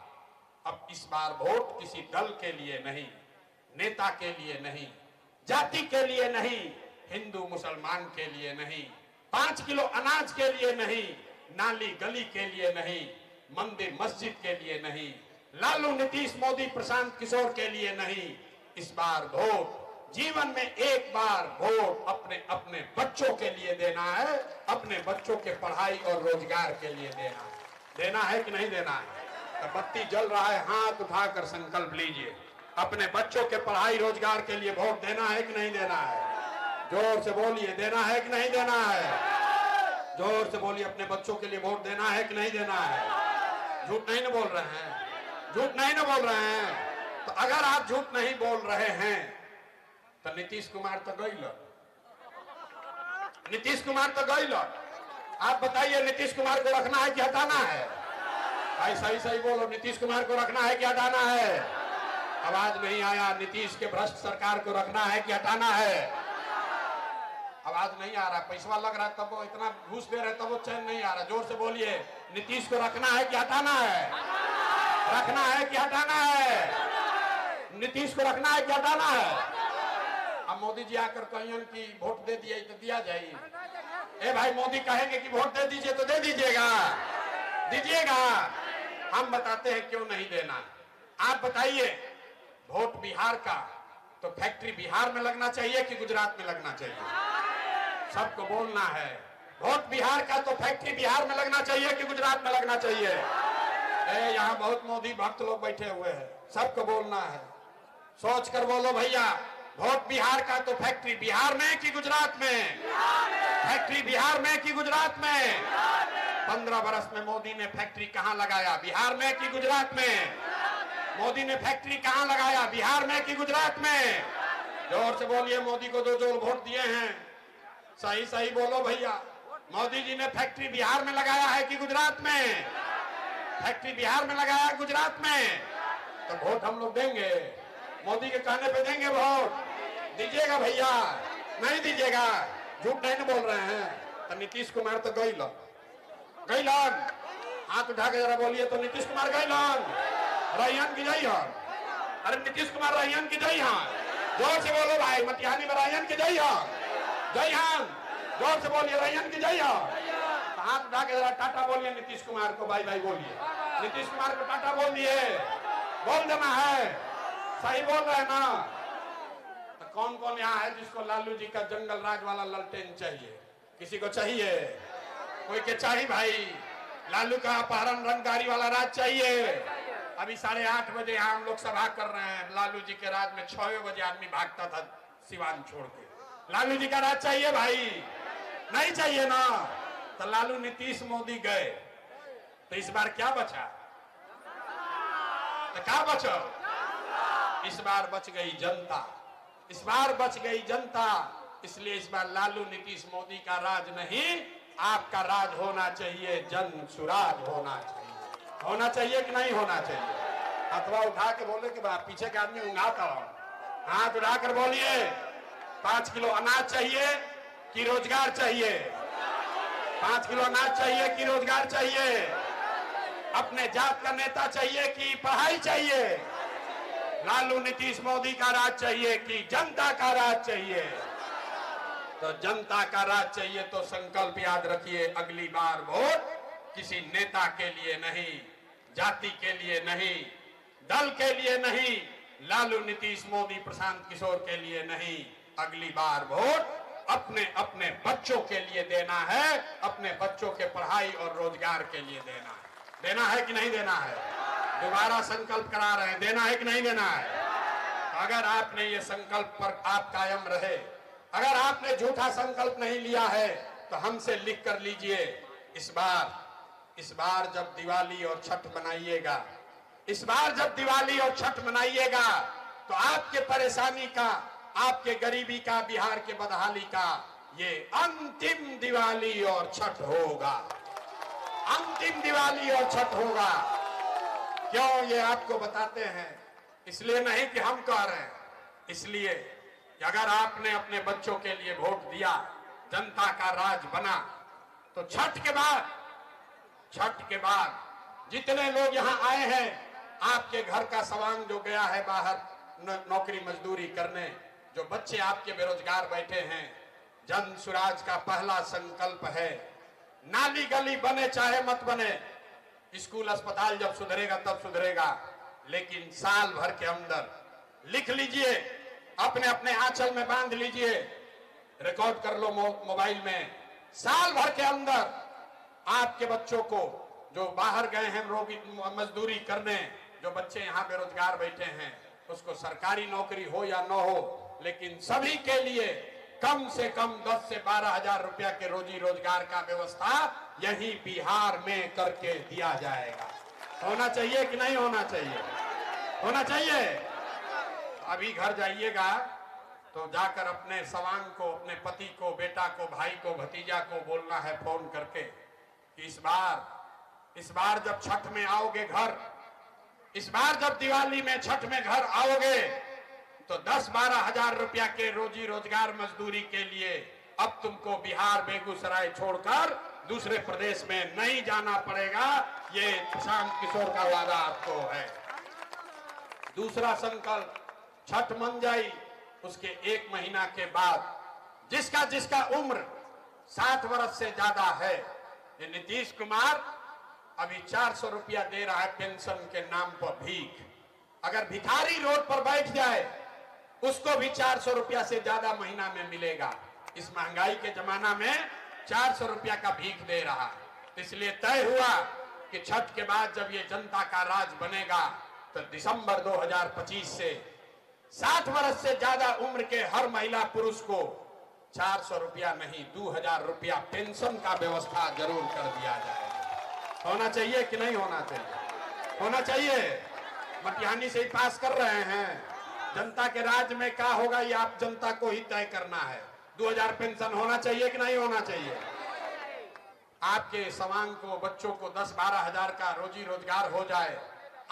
अब इस बार वोट किसी दल के लिए नहीं, नेता के लिए नहीं, जाति के लिए नहीं, हिंदू मुसलमान के लिए नहीं, 5 किलो अनाज के लिए नहीं, नाली गली के लिए नहीं, मंदिर मस्जिद के लिए नहीं, लालू नीतीश मोदी प्रशांत किशोर के लिए नहीं। इस बार वोट जीवन में एक बार वोट अपने अपने बच्चों के लिए देना है, अपने बच्चों के पढ़ाई और रोजगार के लिए देना है। देना है कि नहीं देना है? तो बत्ती जल रहा है, हाथ उठाकर संकल्प लीजिए। अपने बच्चों के पढ़ाई रोजगार के लिए वोट देना है कि नहीं देना है? जोर से बोलिए, देना है कि नहीं देना है? जोर से बोलिए, अपने बच्चों के लिए वोट देना है कि नहीं देना है? झूठ नहीं ना बोल रहे हैं? झूठ नहीं ना बोल रहे हैं? तो अगर आप झूठ नहीं बोल रहे हैं तो नीतीश कुमार तो गई लो, नीतीश कुमार तो गई लो। आप बताइए, नीतीश कुमार को रखना है कि हटाना है? भाई सही सही बोलो, नीतीश कुमार को रखना है कि हटाना है? आवाज नहीं आया। नीतीश के भ्रष्ट सरकार को रखना है कि हटाना है? आवाज नहीं आ रहा। पैसा लग रहा है तब वो इतना घूस दे रहे तब वो चैन नहीं आ रहा। जोर से बोलिए, नीतीश को रखना है कि हटाना है? रखना है कि हटाना है? नीतीश को रखना है कि हटाना है? अब मोदी जी आकर कहिए कि वोट दे दिए तो दिया जाए। ए भाई, मोदी कहेंगे कि वोट दे दीजिए तो दे दीजिएगा, दीजिएगा। हम बताते हैं क्यों नहीं देना है। आप बताइए, वोट बिहार का तो फैक्ट्री बिहार में लगना चाहिए कि गुजरात में लगना चाहिए? सबको बोलना है। वोट बिहार का तो फैक्ट्री बिहार में लगना चाहिए कि गुजरात में लगना चाहिए? यहाँ बहुत मोदी भक्त लोग बैठे हुए हैं, सबको बोलना है। सोच कर बोलो भैया, वोट बिहार का तो फैक्ट्री बिहार में कि गुजरात में? फैक्ट्री बिहार में कि गुजरात में? 15 बरस में मोदी ने फैक्ट्री कहां लगाया, बिहार में कि गुजरात में? मोदी ने फैक्ट्री कहां लगाया, बिहार में कि गुजरात में? जोर से बोलिए, मोदी को जो वोट दिए हैं सही सही बोलो भैया। मोदी जी ने फैक्ट्री बिहार में लगाया है कि गुजरात में? फैक्ट्री बिहार में लगाया है गुजरात में? तो वोट हम लोग देंगे, मोदी के कहने पे देंगे वोट? दीजिएगा भैया, नहीं दीजिएगा? झूठ नहीं बोल रहे हैं। तो नीतीश कुमार तो गईलन, हाथ उठा के जरा बोलिए तो नीतीश कुमार गईलन, रैयन की जय हन। अरे नीतीश कुमार रैयन की जय हन, जोर से बोलो भाई। मटिहानी में रैयन की जय हन, जय हन, जोर से बोलिए रैयन की जय हन। हाथ उठा के जरा टाटा बोलिए नीतीश कुमार को, बाय बाय बोलिए। नीतीश कुमार को टाटा बोल दिए, बोल देना है, सही बोल रहे हैं ना? तो कौन कौन यहाँ है जिसको लालू जी का जंगल राज वाला ललटेन चाहिए? किसी को चाहिए? कोई के चाहिए भाई? लालू का अपहरण रंगदारी वाला राज चाहिए? अभी 8:30 बजे यहाँ हम लोग सभा कर रहे हैं। लालू जी के राज में 6 बजे आदमी भागता था सिवान छोड़ के। लालू जी का राज चाहिए भाई? नहीं चाहिए ना? तो लालू नीतीश मोदी गए, तो इस बार क्या बचा? तो क्या बचा? इस बार बच गई जनता, इस बार बच गई जनता। इसलिए इस बार लालू नीतीश मोदी का राज नहीं, आपका राज होना चाहिए, जन सुराज होना चाहिए। होना चाहिए कि नहीं होना चाहिए? अथवा उठा के बोले कि पीछे के आदमी उंगाता हो, हाथ उठाकर बोलिए 5 किलो अनाज चाहिए कि रोजगार चाहिए? 5 किलो अनाज चाहिए कि रोजगार चाहिए? अपने जात का नेता चाहिए कि पढ़ाई चाहिए? लालू नीतीश मोदी का राज चाहिए कि जनता का राज चाहिए? तो जनता का राज चाहिए तो संकल्प याद रखिए, अगली बार वोट किसी नेता के लिए नहीं, जाति के लिए नहीं, दल के लिए नहीं, लालू नीतीश मोदी प्रशांत किशोर के लिए नहीं, अगली बार वोट अपने अपने बच्चों के लिए देना है, अपने बच्चों के पढ़ाई और रोजगार के लिए देना है। देना है कि नहीं देना है? दोबारा संकल्प करा रहे हैं, देना है कि नहीं देना है? तो अगर आपने ये संकल्प पर आप कायम रहे, अगर आपने झूठा संकल्प नहीं लिया है तो हमसे लिख कर लीजिए। इस बार जब दिवाली और छठ मनाइएगा, इस बार जब दिवाली और छठ मनाइएगा तो आपके परेशानी का, आपके गरीबी का, बिहार के बदहाली का ये अंतिम दिवाली और छठ होगा। अंतिम दिवाली और छठ होगा। क्यों ये आपको बताते हैं? इसलिए नहीं कि हम कह रहे हैं, इसलिए कि अगर आपने अपने बच्चों के लिए वोट दिया, जनता का राज बना, तो छठ के बाद जितने लोग यहाँ आए हैं, आपके घर का सवांग जो गया है बाहर नौकरी मजदूरी करने, जो बच्चे आपके बेरोजगार बैठे हैं, जन सुराज का पहला संकल्प है, नाली गली बने चाहे मत बने, स्कूल अस्पताल जब सुधरेगा तब सुधरेगा, लेकिन साल भर के अंदर लिख लीजिए, अपने अपने आंचल में बांध लीजिए, रिकॉर्ड कर लो मोबाइल में, साल भर के अंदर आपके बच्चों को जो बाहर गए हैं रोगी मजदूरी करने, जो बच्चे यहाँ बेरोजगार बैठे हैं, उसको सरकारी नौकरी हो या न हो, लेकिन सभी के लिए कम से कम 10 से 12 हजार रुपया के रोजी रोजगार का व्यवस्था यही बिहार में करके दिया जाएगा। होना चाहिए कि नहीं होना चाहिए? होना चाहिए। अभी घर जाइएगा तो जाकर अपने सवांग को, अपने पति को, बेटा को, भाई को, भतीजा को बोलना है फोन करके कि इस बार जब छठ में आओगे घर, इस बार जब दिवाली में छठ में घर आओगे तो 10-12 हजार रुपया के रोजी रोजगार मजदूरी के लिए अब तुमको बिहार बेगूसराय छोड़कर दूसरे प्रदेश में नहीं जाना पड़ेगा। ये प्रशांत किशोर का वादा आपको है। दूसरा संकल्प, छठ मन जाई, उसके 1 महीना के बाद जिसका उम्र 60 वर्ष से ज्यादा है, ये नीतीश कुमार अभी 400 रुपया दे रहा है पेंशन के नाम पर भीख। अगर भिखारी रोड पर बैठ जाए उसको भी 400 रुपया से ज्यादा महीना में मिलेगा। इस महंगाई के जमाना में 400 रुपया का भीख दे रहा है। इसलिए तय हुआ कि छठ के बाद जब ये जनता का राज बनेगा तो दिसंबर 2025 से 60 वर्ष से ज्यादा उम्र के हर महिला पुरुष को 400 रुपया नहीं 2000 रुपया पेंशन का व्यवस्था जरूर कर दिया जाएगा। होना चाहिए कि नहीं होना चाहिए? होना चाहिए। मटिहानी से ही पास कर रहे हैं। जनता के राज में क्या होगा ये आप जनता को ही तय करना है। 2000 पेंशन होना चाहिए कि नहीं होना चाहिए? आपके सवांग को बच्चों को 10-12 हजार का रोजी रोजगार हो जाए,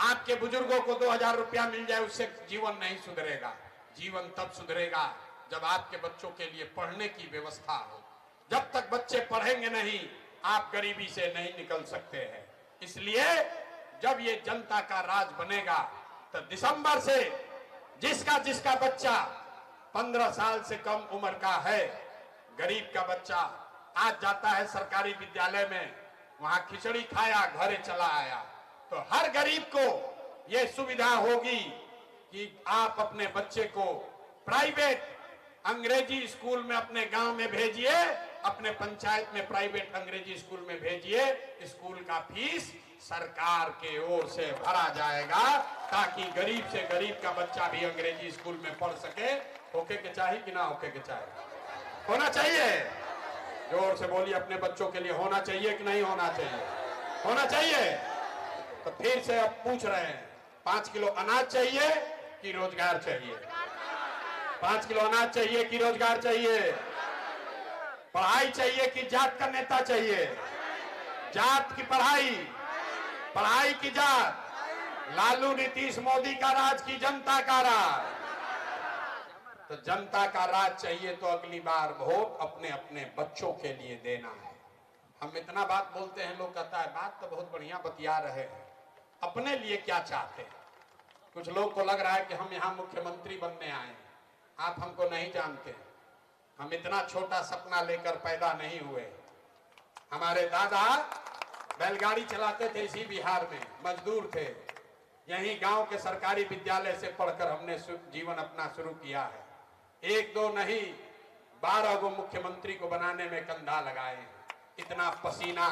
आपके बुजुर्गों को 2000 रुपया मिल जाए, उससे जीवन नहीं सुधरेगा। जीवन तब सुधरेगा जब आपके बच्चों के लिए पढ़ने की व्यवस्था हो। जब तक बच्चे पढ़ेंगे नहीं आप गरीबी से नहीं निकल सकते हैं। इसलिए जब ये जनता का राज बनेगा तो दिसंबर से जिसका जिसका बच्चा 15 साल से कम उम्र का है, गरीब का बच्चा आज जाता है सरकारी विद्यालय में, वहां खिचड़ी खाया घरे चला आया, तो हर गरीब को यह सुविधा होगी कि आप अपने बच्चे को प्राइवेट अंग्रेजी स्कूल में अपने गांव में भेजिए, अपने पंचायत में प्राइवेट अंग्रेजी स्कूल में भेजिए। स्कूल का फीस सरकार के ओर से भरा जाएगा ताकि गरीब से गरीब का बच्चा भी अंग्रेजी स्कूल में पढ़ सके। होके के चाहिए कि ना होके के चाहिए? होना चाहिए। जोर से बोलिए अपने बच्चों के लिए होना चाहिए कि नहीं होना चाहिए? होना चाहिए। तो फिर से अब पूछ रहे हैं 5 किलो अनाज चाहिए कि रोजगार चाहिए? 5 किलो अनाज चाहिए कि रोजगार चाहिए? पढ़ाई चाहिए कि जात का नेता चाहिए? जात की पढ़ाई, पढ़ाई की जात। लालू नीतीश मोदी का राज की जनता का राज? तो जनता का राज चाहिए तो अगली बार वोट अपने अपने बच्चों के लिए देना है। हम इतना बात बोलते हैं, लोग कहता है बात तो बहुत बढ़िया बतिया रहे हैं, अपने लिए क्या चाहते हैं? कुछ लोग को लग रहा है कि हम यहाँ मुख्यमंत्री बनने आए हैं। आप हमको नहीं जानते। हम इतना छोटा सपना लेकर पैदा नहीं हुए। हमारे दादा बैलगाड़ी चलाते थे इसी बिहार में, मजदूर थे। यहीं गांव के सरकारी विद्यालय से पढ़कर हमने जीवन अपना शुरू किया है। 1-2 नहीं 12 गो मुख्यमंत्री को बनाने में कंधा लगाए हैं। इतना पसीना,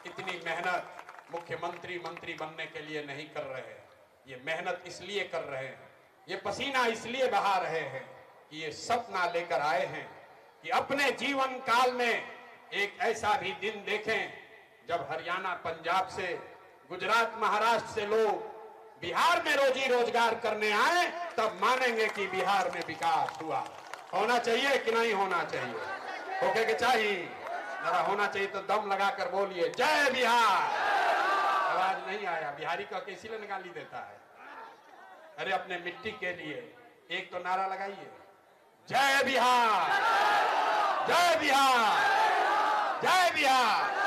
इतनी मेहनत मुख्यमंत्री मंत्री बनने के लिए नहीं कर रहे हैं। ये मेहनत इसलिए कर रहे हैं, ये पसीना इसलिए बहा रहे हैं कि ये सपना लेकर आए हैं कि अपने जीवन काल में एक ऐसा भी दिन देखें जब हरियाणा पंजाब से, गुजरात महाराष्ट्र से लोग बिहार में रोजी रोजगार करने आए, तब मानेंगे कि बिहार में विकास हुआ। होना चाहिए कि नहीं होना चाहिए? होके के चाहिए। जरा होना चाहिए तो दम लगाकर बोलिए जय बिहार। आवाज नहीं आया। बिहारी का कैसी गाली देता है? अरे अपने मिट्टी के लिए एक तो नारा लगाइए, जय बिहार, जय बिहार, जय बिहार।